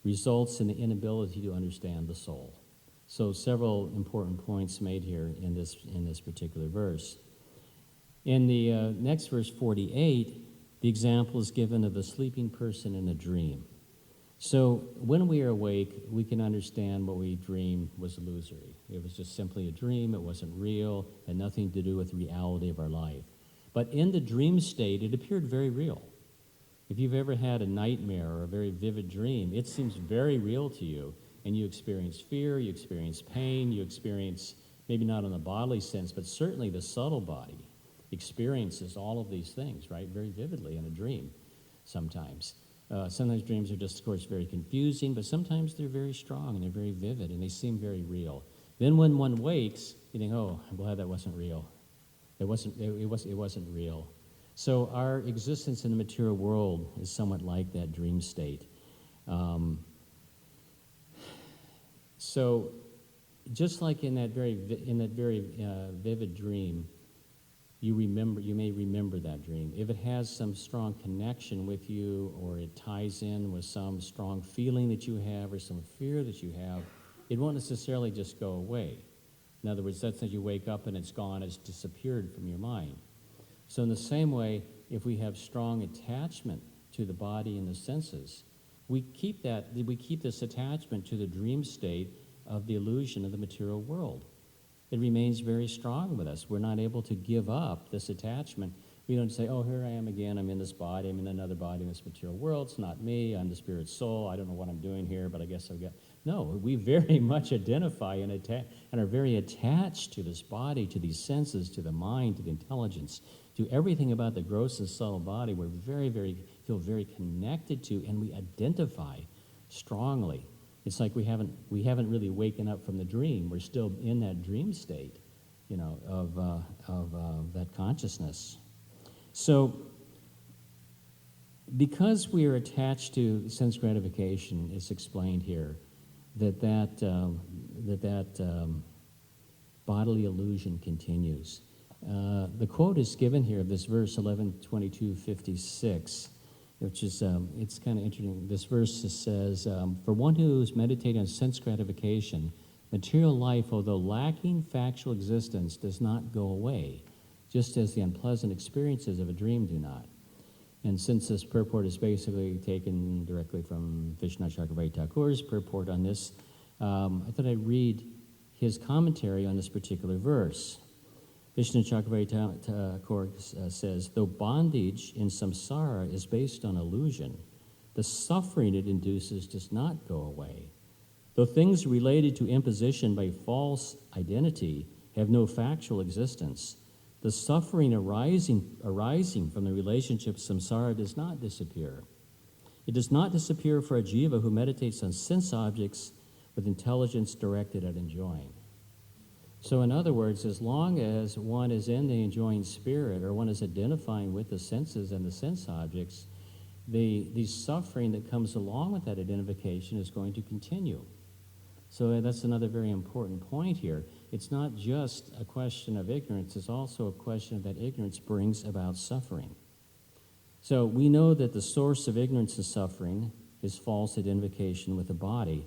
results in the inability to understand the soul. So several important points made here in this particular verse. In the next verse, 48, the example is given of a sleeping person in a dream. So when we are awake, we can understand what we dreamed was illusory. It was just simply a dream. It wasn't real, had nothing to do with the reality of our life. But in the dream state, it appeared very real. If you've ever had a nightmare or a very vivid dream, it seems very real to you, and you experience fear, you experience pain, you experience, maybe not in the bodily sense, but certainly the subtle body experiences all of these things, right, very vividly in a dream sometimes. Sometimes dreams are just, of course, very confusing, but sometimes they're very strong and they're very vivid and they seem very real. Then when one wakes, you think, oh, I'm glad that wasn't real. It wasn't real. So our existence in the material world is somewhat like that dream state. So just like in that very vivid dream, you may remember that dream. If it has some strong connection with you, or it ties in with some strong feeling that you have or some fear that you have, it won't necessarily just go away. In other words, that's as you wake up and it's gone, it's disappeared from your mind. So in the same way, if we have strong attachment to the body and the senses, we keep this attachment to the dream state of the illusion of the material world. It remains very strong with us. We're not able to give up this attachment. We don't say, oh, here I am again, I'm in this body, I'm in another body in this material world, it's not me, I'm the spirit soul, I don't know what I'm doing here, but I guess I've got... No, we very much identify and are very attached to this body, to these senses, to the mind, to the intelligence, to everything about the gross and subtle body. We're feel very connected to, and we identify strongly. It's like we haven't really waken up from the dream. We're still in that dream state, of that consciousness. So, because we are attached to sense gratification, it's explained here that bodily illusion continues. The quote is given here of this verse 11:22:56. Which is, it's kind of interesting. This verse says, for one who is meditating on sense gratification, material life, although lacking factual existence, does not go away, just as the unpleasant experiences of a dream do not. And since this purport is basically taken directly from Vishwanath Chakravarti Thakur's purport on this, I thought I'd read his commentary on this particular verse. Vishnu Chakravarti Thakur says, though bondage in samsara is based on illusion, the suffering it induces does not go away. Though things related to imposition by false identity have no factual existence, the suffering arising from the relationship samsara does not disappear. It does not disappear for a jiva who meditates on sense objects with intelligence directed at enjoying. So in other words, as long as one is in the enjoying spirit, or one is identifying with the senses and the sense objects, the suffering that comes along with that identification is going to continue. So that's another very important point here. it's not just a question of ignorance, it's also a question that ignorance brings about suffering. So we know that the source of ignorance and suffering is false identification with the body.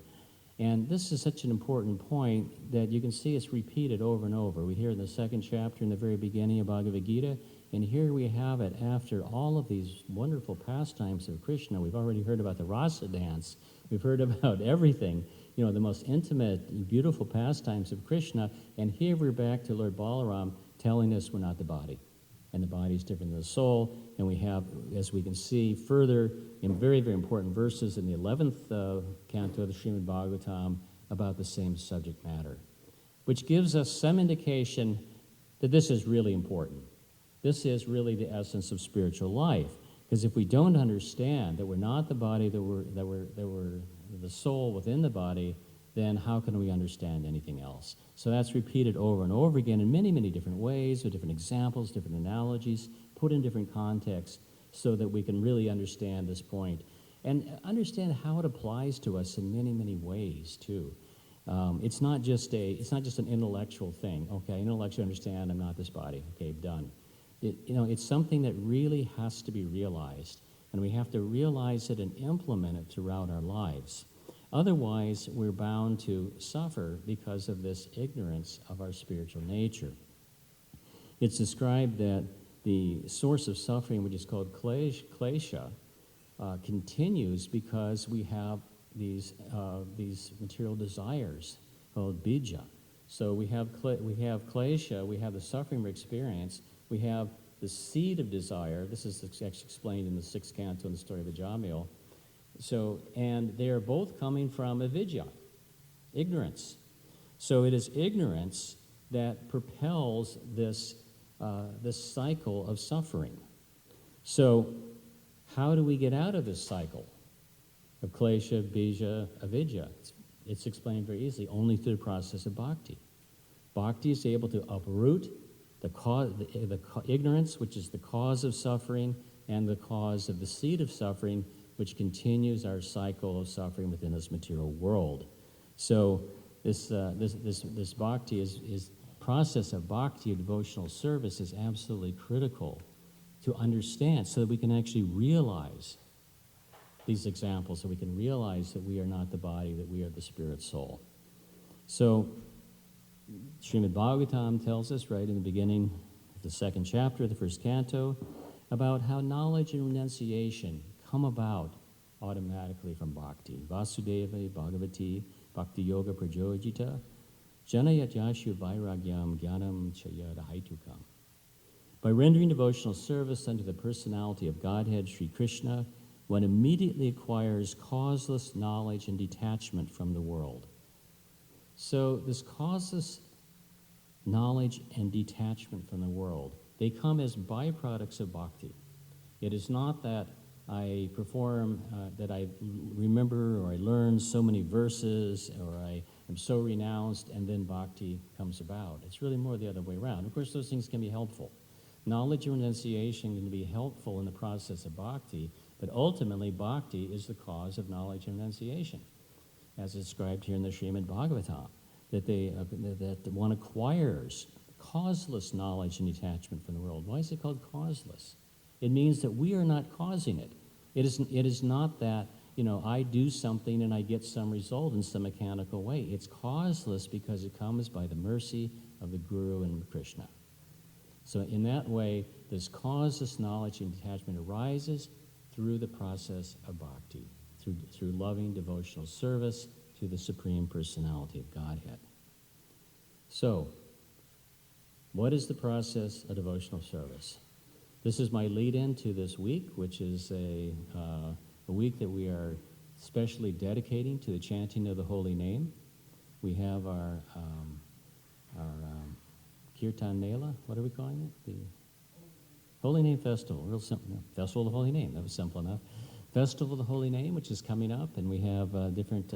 And this is such an important point that you can see it's repeated over and over. We hear in the 2nd chapter in the very beginning of Bhagavad Gita, and here we have it after all of these wonderful pastimes of Krishna. We've already heard about the rasa dance. We've heard about everything, the most intimate, beautiful pastimes of Krishna. And here we're back to Lord Balaram telling us we're not the body. And the body is different than the soul. And we have, as we can see further, in very, very important verses in the 11th canto of the Srimad Bhagavatam about the same subject matter, which gives us some indication that this is really important. This is really the essence of spiritual life. Because if we don't understand that we're not the body, that we're the soul within the body, then how can we understand anything else? So that's repeated over and over again in many, many different ways, with different examples, different analogies, put in different contexts, so that we can really understand this point and understand how it applies to us in many, many ways too. It's not just an intellectual thing. Okay, intellectually understand I'm not this body. Okay, done. It's something that really has to be realized, and we have to realize it and implement it throughout our lives. Otherwise, we're bound to suffer because of this ignorance of our spiritual nature. It's described that the source of suffering, which is called klesha, continues because we have these material desires called bija. So we have klesha, we have the suffering we experience, we have the seed of desire. This is actually explained in the 6th canto in the story of Ajamil. So, and they are both coming from avidya, ignorance. So it is ignorance that propels this cycle of suffering. So how do we get out of this cycle of klesha, bija, avidya? It's explained very easily, only through the process of bhakti. Bhakti is able to uproot the ignorance, which is the cause of suffering, and the cause of the seed of suffering, which continues our cycle of suffering within this material world. So this bhakti is process of bhakti, of devotional service, is absolutely critical to understand, so that we can actually realize these examples, so we can realize that we are not the body, that we are the spirit soul. So Srimad Bhagavatam tells us right in the beginning of the 2nd chapter of the 1st canto about how knowledge and renunciation come about automatically from bhakti. Vasudeva Bhagavati Bhakti Yoga Prajojita Janayat Yashu Vairagyam Jnanam Chayada Haitukam. By rendering devotional service unto the personality of Godhead, Sri Krishna, one immediately acquires causeless knowledge and detachment from the world. So this causeless knowledge and detachment from the world, they come as byproducts of bhakti. It is not that I perform, that I remember or I learn so many verses or I am so renounced and then bhakti comes about. It's really more the other way around. Of course, those things can be helpful. Knowledge and renunciation can be helpful in the process of bhakti, but ultimately bhakti is the cause of knowledge and renunciation, as described here in the Srimad Bhagavatam, that one acquires causeless knowledge and detachment from the world. Why is it called causeless? It means that we are not causing it. It is not that, I do something and I get some result in some mechanical way. It's causeless because it comes by the mercy of the Guru and Krishna. So in that way, this causeless knowledge and detachment arises through the process of bhakti, through loving devotional service to the Supreme Personality of Godhead. So, what is the process of devotional service? This is my lead-in to this week, which is a week that we are specially dedicating to the chanting of the holy name. We have our Kirtan Mela, what are we calling it? The Holy Name Festival, real simple. Festival of the Holy Name, that was simple enough. Festival of the Holy Name, which is coming up, and we have different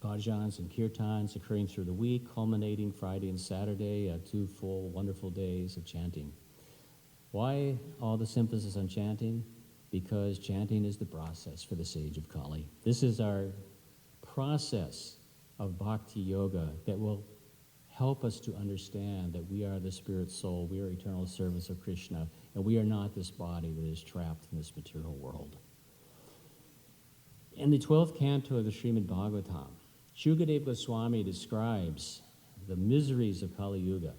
bhajans and kirtans occurring through the week, culminating Friday and Saturday, 2 full, wonderful days of chanting. Why all this emphasis on chanting? Because chanting is the process for the sage of Kali. This is our process of bhakti yoga that will help us to understand that we are the spirit soul, we are eternal servants of Krishna, and we are not this body that is trapped in this material world. In the 12th canto of the Srimad Bhagavatam, Shukadeva Goswami describes the miseries of Kali Yuga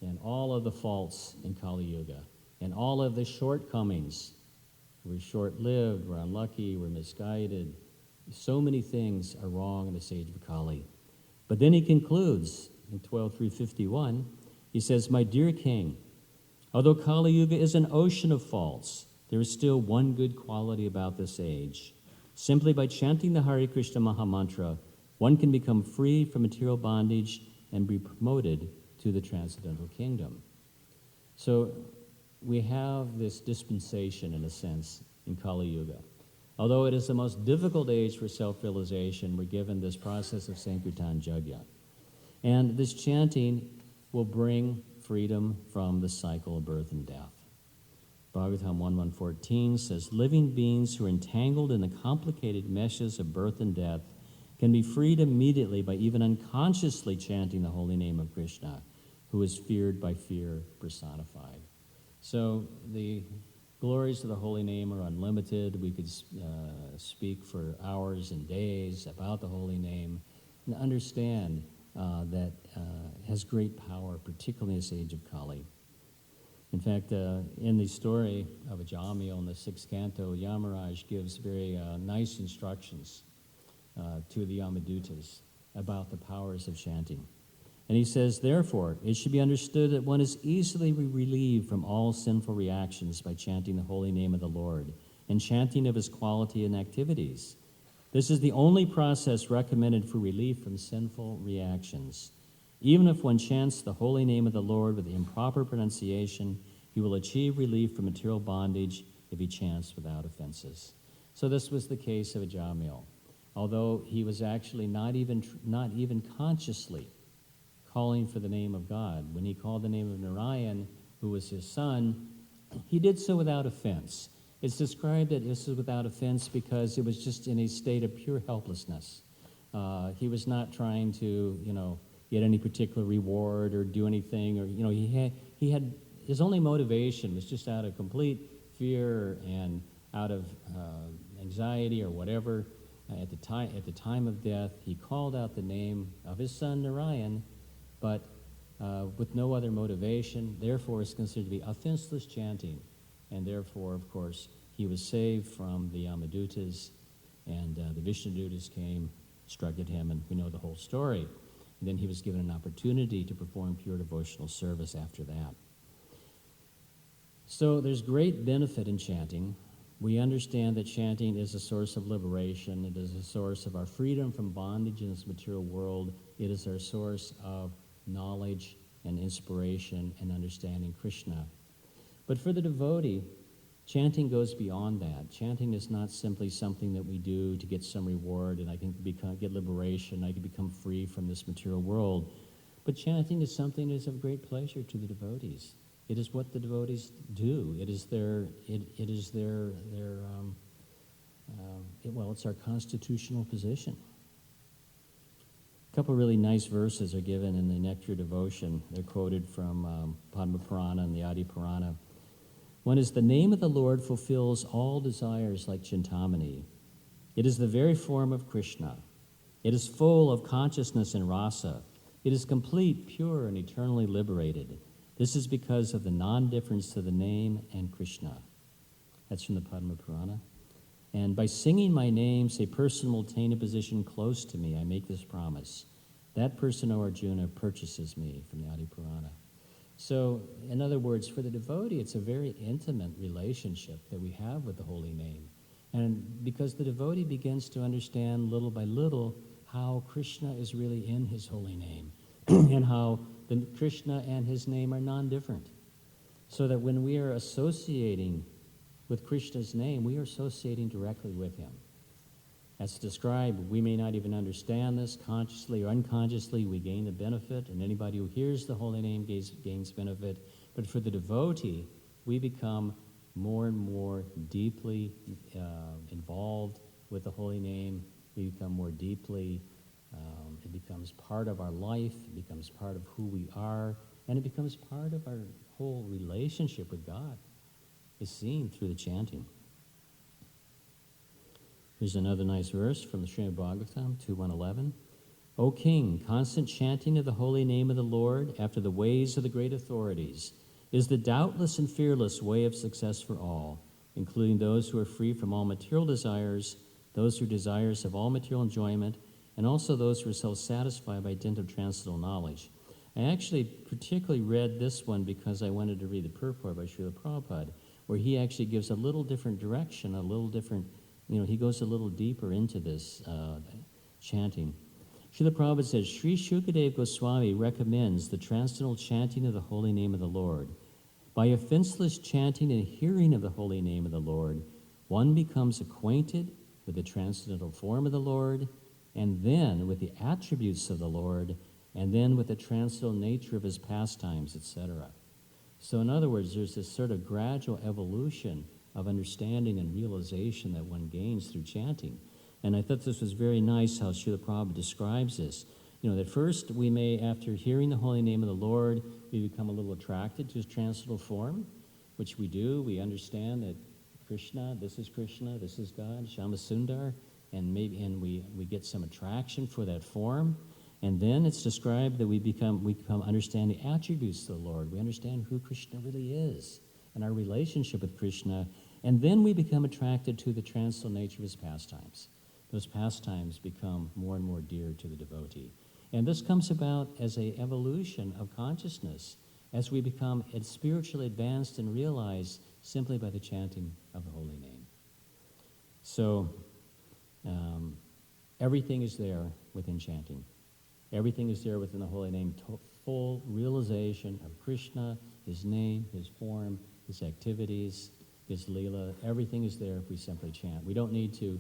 and all of the faults in Kali Yuga and all of the shortcomings. We're short-lived, we're unlucky, we're misguided. So many things are wrong in this age of Kali. But then he concludes in 12.351, he says, "My dear king, although Kali Yuga is an ocean of faults, there is still one good quality about this age. Simply by chanting the Hare Krishna Mahamantra, one can become free from material bondage and be promoted to the transcendental kingdom." So we have this dispensation, in a sense, in Kali Yuga. Although it is the most difficult age for self-realization, we're given this process of Sankirtan Yajna. And this chanting will bring freedom from the cycle of birth and death. Bhagavatam 1.114 says, "Living beings who are entangled in the complicated meshes of birth and death can be freed immediately by even unconsciously chanting the holy name of Krishna, who is feared by fear personified." So the glories of the holy name are unlimited. We could speak for hours and days about the holy name and understand that has great power, particularly in this age of Kali. In fact, in the story of Ajamil in the 6th canto, Yamaraj gives very nice instructions to the Yamadutas about the powers of chanting. And he says, "Therefore, it should be understood that one is easily relieved from all sinful reactions by chanting the holy name of the Lord and chanting of his quality and activities. This is the only process recommended for relief from sinful reactions. Even if one chants the holy name of the Lord with improper pronunciation, he will achieve relief from material bondage if he chants without offenses." So this was the case of Ajamil. Although he was actually not even consciously calling for the name of God. When he called the name of Narayan, who was his son, he did so without offense. It's described that this is without offense because it was just in a state of pure helplessness. He was not trying to, get any particular reward or do anything, or he had his only motivation was just out of complete fear and out of anxiety or whatever. At the time of death, he called out the name of his son Narayan, but with no other motivation. Therefore, it's considered to be offenseless chanting. And therefore, of course, he was saved from the Yamadutas, and the Vishnudutas came, struck at him, and we know the whole story. And then he was given an opportunity to perform pure devotional service after that. So there's great benefit in chanting. We understand that chanting is a source of liberation. It is a source of our freedom from bondage in this material world. It is our source of knowledge and inspiration and understanding Krishna. But for the devotee, chanting goes beyond that. Chanting is not simply something that we do to get some reward and I can get liberation, I can become free from this material world. But chanting is something that is of great pleasure to the devotees. It is what the devotees do. It's our constitutional position. A couple really nice verses are given in the Nectar Devotion. They're quoted from Padma Purana and the Adi Purana. One is, "The name of the Lord fulfills all desires like Chintamani. It is the very form of Krishna. It is full of consciousness and rasa. It is complete, pure, and eternally liberated. This is because of the non-difference to the name and Krishna." That's from the Padma Purana. And by singing my names, a person will attain a position close to me. I make this promise. That person, O Arjuna, purchases me, from the Adi Purana. So, in other words, for the devotee, it's a very intimate relationship that we have with the holy name. And because the devotee begins to understand little by little how Krishna is really in his holy name and how Krishna and his name are non-different. So that when we are associating with Krishna's name, we are associating directly with him. As described, we may not even understand this consciously or unconsciously. We gain the benefit, and anybody who hears the holy name gains benefit. But for the devotee, we become more and more deeply involved with the holy name. We become more deeply It becomes part of our life, it becomes part of who we are, and it becomes part of our whole relationship with God. It's seen through the chanting. Here's another nice verse from the Srimad Bhagavatam 2.111. O King, constant chanting of the holy name of the Lord after the ways of the great authorities is the doubtless and fearless way of success for all, including those who are free from all material desires, those who are desirous of all material enjoyment, and also those who are self-satisfied by dint of transcendental knowledge. I actually particularly read this one because I wanted to read the purport by Srila Prabhupada, where he actually gives a little different direction, a little different, he goes a little deeper into this chanting. Srila Prabhupada says, Sri Shukadev Goswami recommends the transcendental chanting of the holy name of the Lord. By offenseless chanting and hearing of the holy name of the Lord, one becomes acquainted with the transcendental form of the Lord, and then with the attributes of the Lord, and then with the transcendental nature of his pastimes, etc. So in other words, there's this sort of gradual evolution of understanding and realization that one gains through chanting. And I thought this was very nice how Srila Prabhupada describes this. That first we may, after hearing the holy name of the Lord, we become a little attracted to his transcendental form, which we do. We understand that Krishna, this is God, Shama Sundar, and we get some attraction for that form. And then it's described that we understand the attributes of the Lord. We understand who Krishna really is and our relationship with Krishna. And then we become attracted to the transcendental nature of his pastimes. Those pastimes become more and more dear to the devotee. And this comes about as an evolution of consciousness as we become spiritually advanced and realized simply by the chanting of the holy name. So everything is there within chanting. Everything is there within the holy name. Full realization of Krishna, his name, his form, his activities, his lila. Everything is there if we simply chant. We don't need to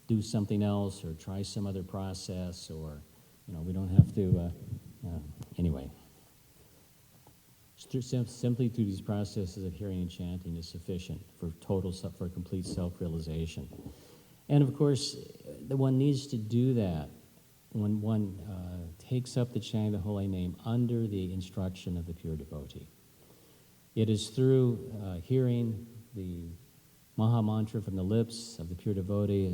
do something else or try some other process, or we don't have to anyway. Simply through these processes of hearing and chanting is sufficient for complete self-realization. And of course, one needs to do that when one takes up the chanting of the holy name under the instruction of the pure devotee. It is through hearing the Maha Mantra from the lips of the pure devotee,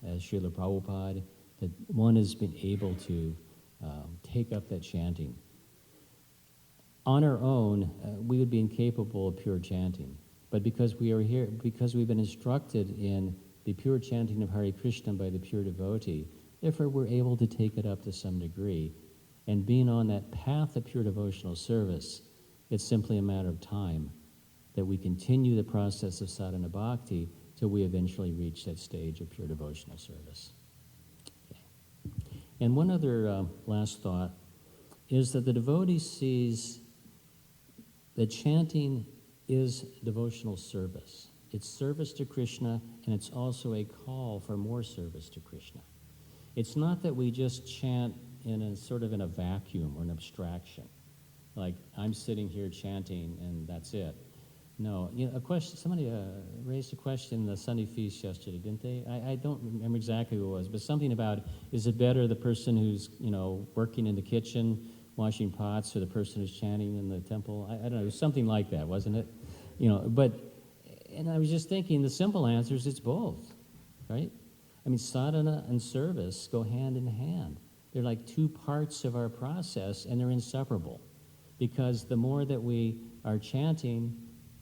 as Srila Prabhupada, that one has been able to take up that chanting. On our own, we would be incapable of pure chanting. But because we are here, because we've been instructed in the pure chanting of Hare Krishna by the pure devotee, therefore we're able to take it up to some degree. And being on that path of pure devotional service, it's simply a matter of time that we continue the process of sadhana bhakti till we eventually reach that stage of pure devotional service. Okay. And one other last thought is that the devotee sees that chanting is devotional service. It's service to Krishna, and it's also a call for more service to Krishna. It's not that we just chant in a vacuum or an abstraction, like I'm sitting here chanting and that's it. No, somebody raised a question in the Sunday feast yesterday, didn't they? I don't remember exactly what it was, but something about, is it better the person who's, working in the kitchen, washing pots, or the person who's chanting in the temple? I don't know, it was something like that, wasn't it? And I was just thinking, the simple answer is it's both, right? Sadhana and service go hand in hand. They're like two parts of our process, and they're inseparable. Because the more that we are chanting,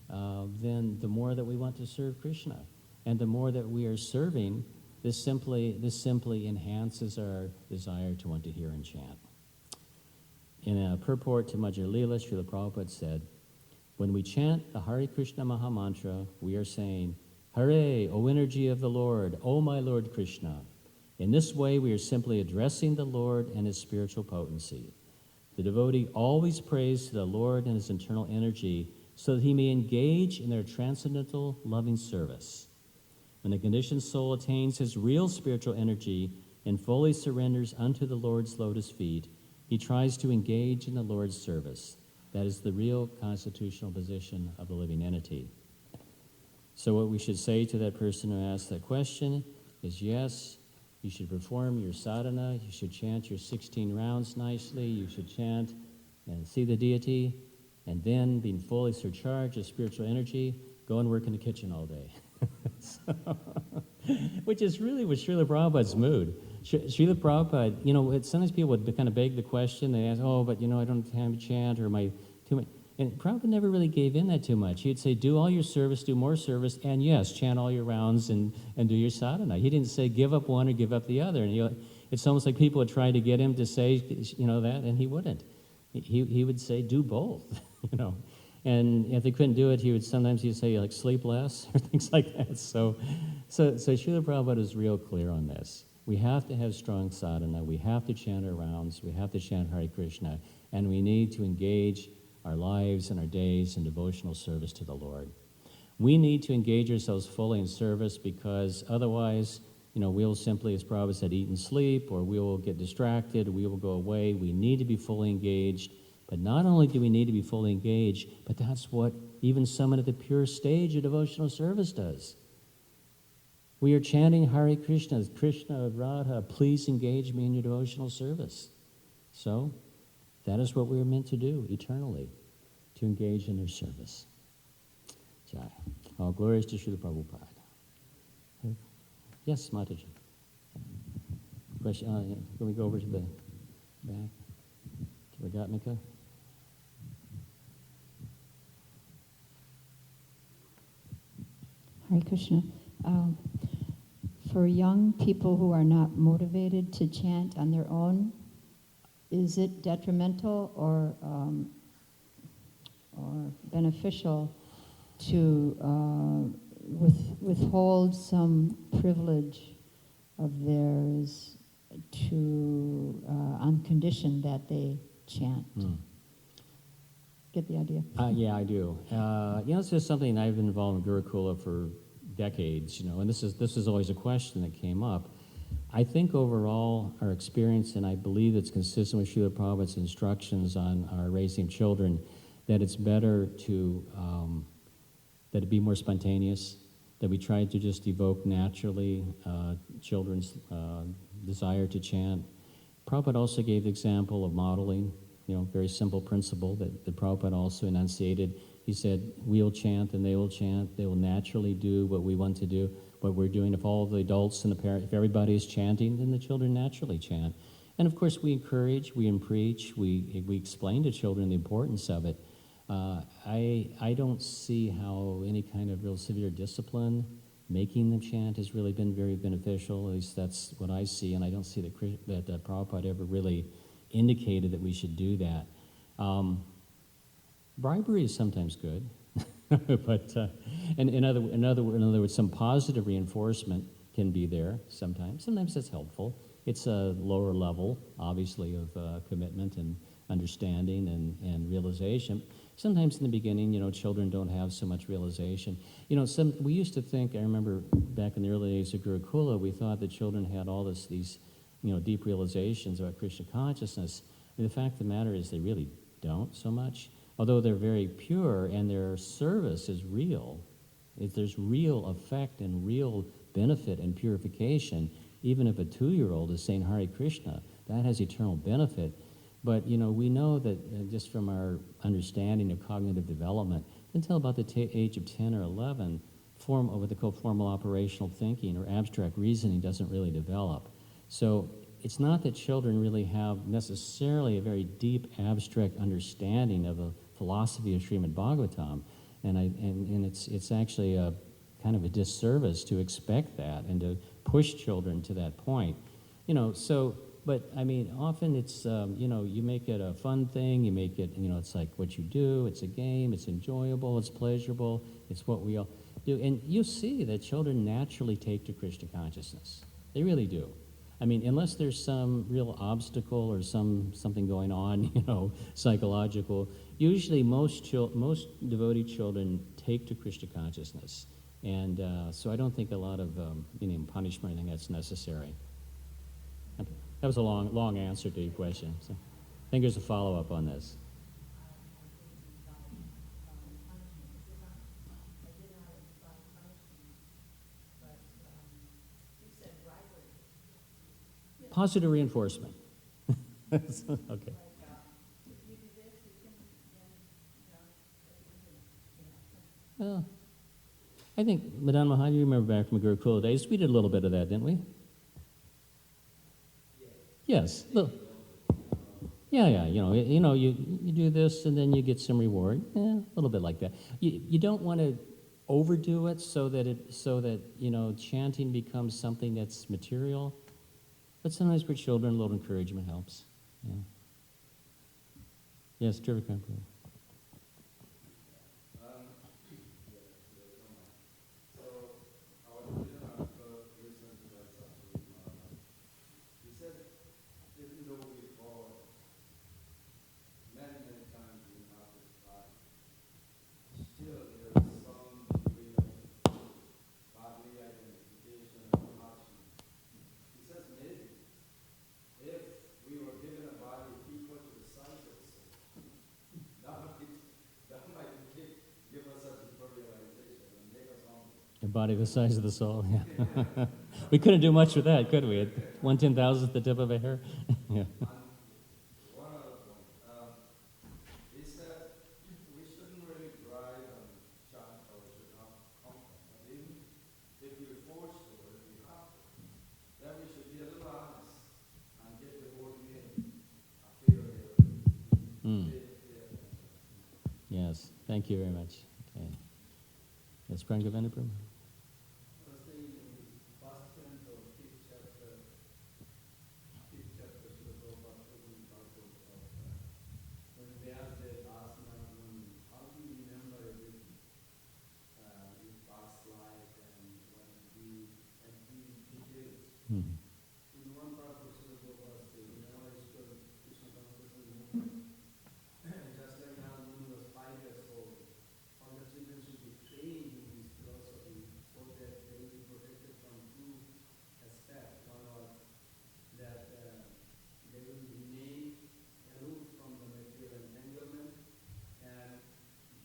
then the more that we want to serve Krishna. And the more that we are serving, this simply enhances our desire to want to hear and chant. In a purport to Majjhima Lila, Srila Prabhupada said, when we chant the Hare Krishna Maha Mantra, we are saying, Hare, O energy of the Lord, O my Lord Krishna. In this way, we are simply addressing the Lord and his spiritual potency. The devotee always prays to the Lord and his internal energy so that he may engage in their transcendental loving service. When the conditioned soul attains his real spiritual energy and fully surrenders unto the Lord's lotus feet, he tries to engage in the Lord's service. That is the real constitutional position of the living entity. So what we should say to that person who asked that question is, yes, You should perform your sadhana. You should chant your 16 rounds nicely. You should chant and see the deity. And then, being fully surcharged with spiritual energy, go and work in the kitchen all day. So, which is really what Srila Prabhupada's mood. Srila Prabhupada, sometimes people would kind of beg the question. They ask, oh, but, I don't have time to chant, or too much. And Prabhupada never really gave in that too much. He'd say, do all your service, do more service, and yes, chant all your rounds and do your sadhana. He didn't say give up one or give up the other. And it's almost like people would try to get him to say, that, and he wouldn't. He would say, do both, And if they couldn't do it, he'd say, like, sleep less, or things like that. So Srila Prabhupada is real clear on this. We have to have strong sadhana. We have to chant our rounds. We have to chant Hare Krishna. And we need to engage our lives and our days in devotional service to the Lord. We need to engage ourselves fully in service, because otherwise, we'll simply, as Prabhupada said, eat and sleep, or we will get distracted, we will go away. We need to be fully engaged. But not only do we need to be fully engaged, but that's what even someone at the pure stage of devotional service does. We are chanting Hare Krishna, Krishna, Radha, please engage me in your devotional service. So, that is what we are meant to do eternally, to engage in their service. Jai. All glories to Srila Prabhupada. Yes, Mataji. Question? Can we go over to the back? To Ragatmika? Hare Krishna. For young people who are not motivated to chant on their own, is it detrimental or beneficial to withhold some privilege of theirs on condition that they chant? Get the idea? Yeah, I do. This is something I've been involved in Gurukula for decades, and this is always a question that came up. I think overall our experience, and I believe it's consistent with Srila Prabhupada's instructions on our raising children, that it's better to that it be more spontaneous, that we try to just evoke naturally children's desire to chant. Prabhupada also gave the example of modeling, very simple principle that Prabhupada also enunciated. He said, we'll chant and they will chant. They will naturally do what we want to do, what we're doing. If all the adults and the parents, if everybody is chanting, then the children naturally chant. And of course, we encourage, we preach, we explain to children the importance of it. I don't see how any kind of real severe discipline, making them chant, has really been very beneficial. At least that's what I see, and I don't see that Prabhupada ever really indicated that we should do that. Bribery is sometimes good, but in other words, some positive reinforcement can be there sometimes. Sometimes that's helpful. It's a lower level, obviously, of commitment and understanding and realization. Sometimes in the beginning, children don't have so much realization. We used to think, I remember back in the early days of Gurukula, we thought that children had all these deep realizations about Krishna consciousness. The fact of the matter is they really don't so much. Although they're very pure and their service is real, if there's real effect and real benefit and purification, even if a 2-year-old is saying Hare Krishna, that has eternal benefit. But, we know that just from our understanding of cognitive development, until about the age of 10 or 11, what they call formal operational thinking or abstract reasoning doesn't really develop. So it's not that children really have necessarily a very deep abstract understanding of a philosophy of Srimad Bhagavatam, and it's actually a kind of a disservice to expect that and to push children to that point, But I mean, often it's you make it a fun thing. You make it it's like what you do. It's a game. It's enjoyable. It's pleasurable. It's what we all do, and you see that children naturally take to Krishna consciousness. They really do. I mean, unless there's some real obstacle or something going on, psychological. Usually, most devotee children take to Krishna consciousness, and so I don't think a lot of punishment or anything that's necessary. That was a long answer to your question. So I think there's a follow-up on this. positive reinforcement. Okay. Well, I think, Madame Mahan, you remember back from Gurukul days, we did a little bit of that, didn't we? Yes. Yeah, you do this and then you get some reward. A little bit like that. You don't want to overdo it so that chanting becomes something that's material. But sometimes for children, a little encouragement helps. Yeah. Yes, Trivikram. A body the size of the soul, yeah. We couldn't do much with that, could we? At 1/10,000th the tip of a hair? Yeah. One other point is that we shouldn't really drive and chant or should not comfort. But even if we're forced to or if we have to, then we should be a little honest and get the whole meaning. I feel Yes, thank you very much. Okay. Yes, Prangavanapram. In one part of Srila Prabhupada says, whenever Krishna consciousness movement, just like now Muni was 5 years old, all the children should be trained in this philosophy so that they will be protected from two aspects. One was that they will remain aloof from the material entanglement, and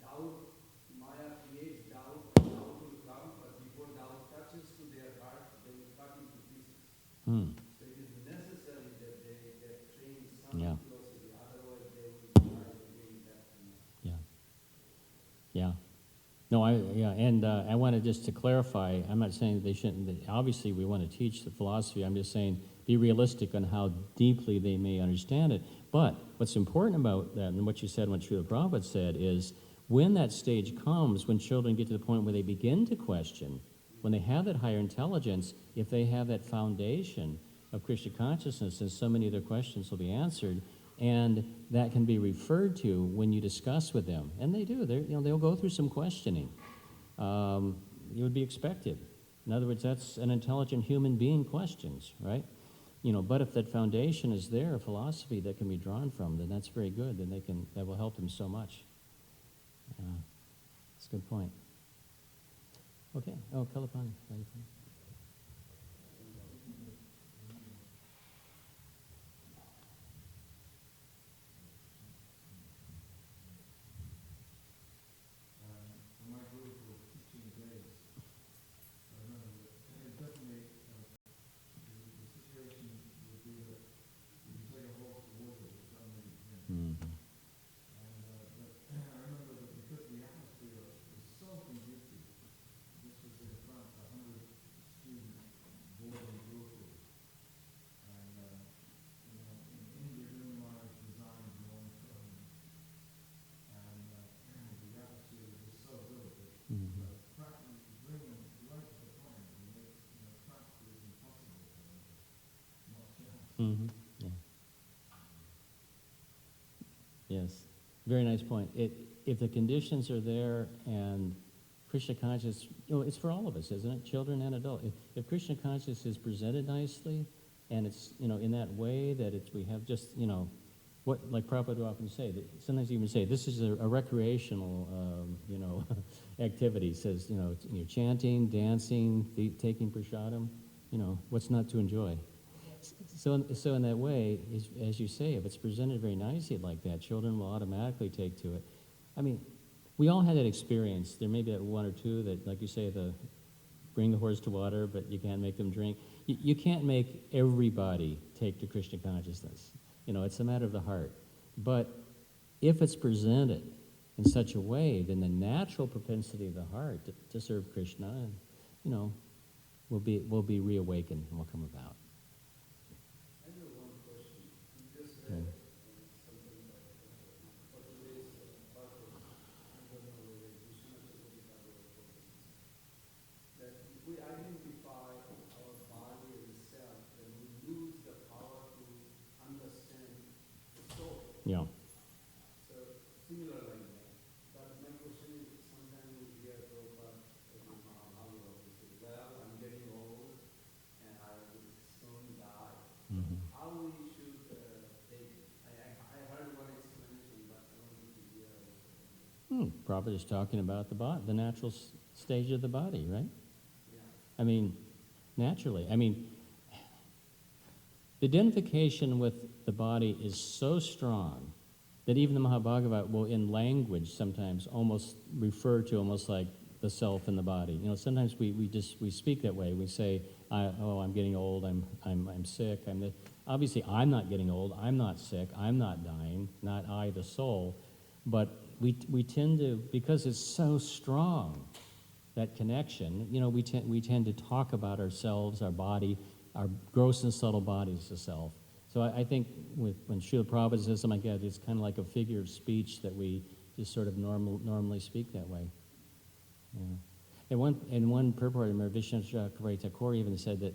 doubt, Maya creates doubt, doubt will come, but before doubt touches to their heart, they will cut into pieces. So it is necessary that they get trained some philosophy, otherwise they will try again that. Yeah. No, and I wanted just to clarify, I'm not saying that they shouldn't, obviously we want to teach the philosophy, I'm just saying be realistic on how deeply they may understand it. But what's important about that, and what you said, what Srila Prabhupada said, is when that stage comes, when children get to the point where they begin to question, when they have that higher intelligence, if they have that foundation of Krishna consciousness, then so many of their questions will be answered, and that can be referred to when you discuss with them. And they do. They'll go through some questioning. It would be expected. In other words, that's an intelligent human being questions, right? But if that foundation is there, a philosophy that can be drawn from, then that's very good. Then that will help them so much. That's a good point. Okay. Oh, Kalapani. Yeah. Yes, very nice point. If the conditions are there and Krishna consciousness, it's for all of us, isn't it? Children and adults. If Krishna consciousness is presented nicely, and it's in that way that we have just what, like Prabhupada would often say, that sometimes even say this is a recreational activity. Says chanting, dancing, taking prasadam, what's not to enjoy. So in that way, as you say, if it's presented very nicely like that, children will automatically take to it. I mean, we all had that experience. There may be that one or two that, like you say, bring the horse to water, but you can't make them drink. you can't make everybody take to Krishna consciousness. It's a matter of the heart. But if it's presented in such a way, then the natural propensity of the heart to serve Krishna, will be reawakened and will come about. I have one question. You just said something like, for today's purpose, I don't know whether Krishna Chaitanya Prabhupada that if we identify our body as a self, then we lose the power to understand the soul. Yeah. So similar like that. But my question is, sometimes we hear Prabhupada say, well, I'm getting old and I will soon die. How we should take it? I heard one explanation, but I wanted to hear. Prabhupada is talking about the natural stage of the body, right? Yeah. I mean, naturally. I mean, the identification with the body is so strong that even the Mahabhagavad will, in language, sometimes almost refer to almost like the self in the body. Sometimes we speak that way. We say, I'm getting old. I'm sick. Obviously, I'm not getting old. I'm not sick. I'm not dying. Not I, the soul. But we tend to, because it's so strong, that connection. We tend to talk about ourselves, our body, our gross and subtle bodies, the self. So I think when Srila Prabhupada says something like that, it's kind of like a figure of speech that we just sort of normally speak that way. Yeah. In one purport, Vishnu Thakur even said that,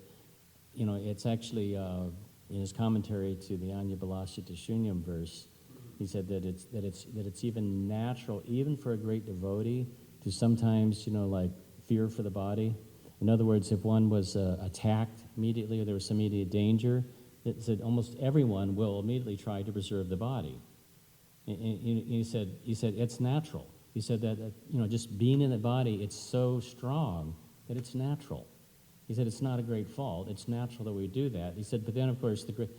it's actually in his commentary to the Anya Balasita Shunyam verse, he said that it's even natural, even for a great devotee, to sometimes like fear for the body. In other words, if one was attacked immediately or there was some immediate danger, it said almost everyone will immediately try to preserve the body. And he said it's natural. He said that just being in the body, it's so strong that it's natural. He said it's not a great fault. It's natural that we do that. He said, but then of course the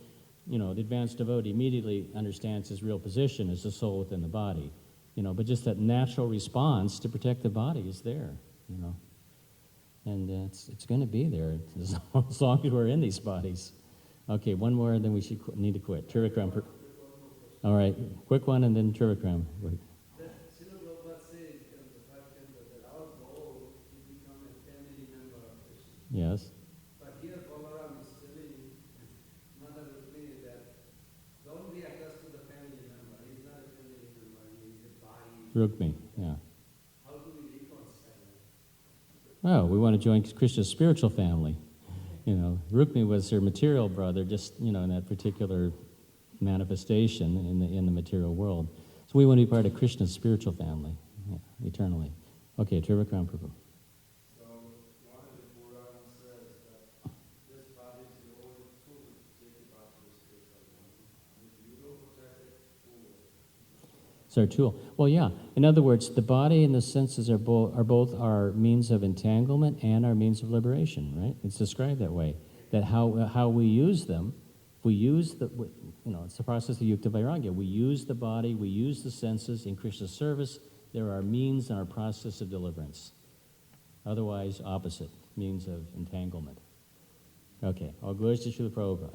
advanced devotee immediately understands his real position as the soul within the body. But just that natural response to protect the body is there. And it's going to be there as long as we're in these bodies. Okay, one more, and then we need to quit. Trivikram. All right, quick one, and then Trivikram. Srila Prabhupada says in the third canto that our goal is to become a family member of Krishna. Yes. But here Balaram is telling Mother Rukmini that don't be attached to the family member. He's not a family member, he's a body. Rukmini, yeah. How do we reconcile that? Well, we want to join Krishna's spiritual family. Rukmini was her material brother, just in that particular manifestation in the material world. So we want to be part of Krishna's spiritual family, eternally. Okay, Trivikram Prabhu. So one of the Purana says that this body is the only tool to take it back to the spiritual family. And if you don't protect it, who will? It's our tool. Well, yeah. In other words, the body and the senses are both our means of entanglement and our means of liberation, right? It's described that way. That how we use them, we use it's the process of Yukta Vairagya. We use the body, we use the senses in Krishna's service. There are means in our process of deliverance. Otherwise, opposite, means of entanglement. Okay, all glories to Srila Prabhupada.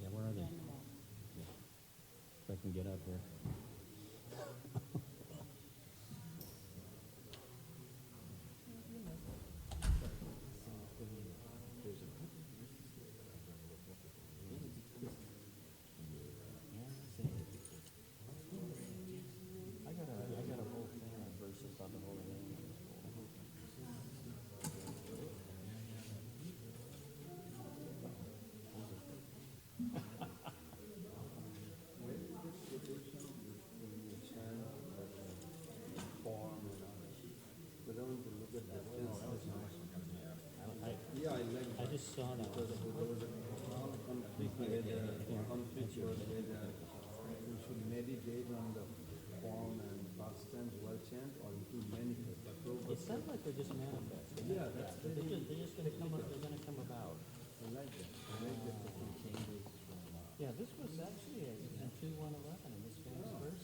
Yeah, where are they? Yeah. If I can get up here. I got a whole thing on verses on the Holy Name. I just saw that. You should meditate on the form and past tense, well chant, or you should manifest. It sounds like they're just manifesting. Yeah, that's they're just going to come. They're going to come about. Yeah, this was actually in 2:111 in this famous verse,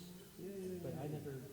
but I never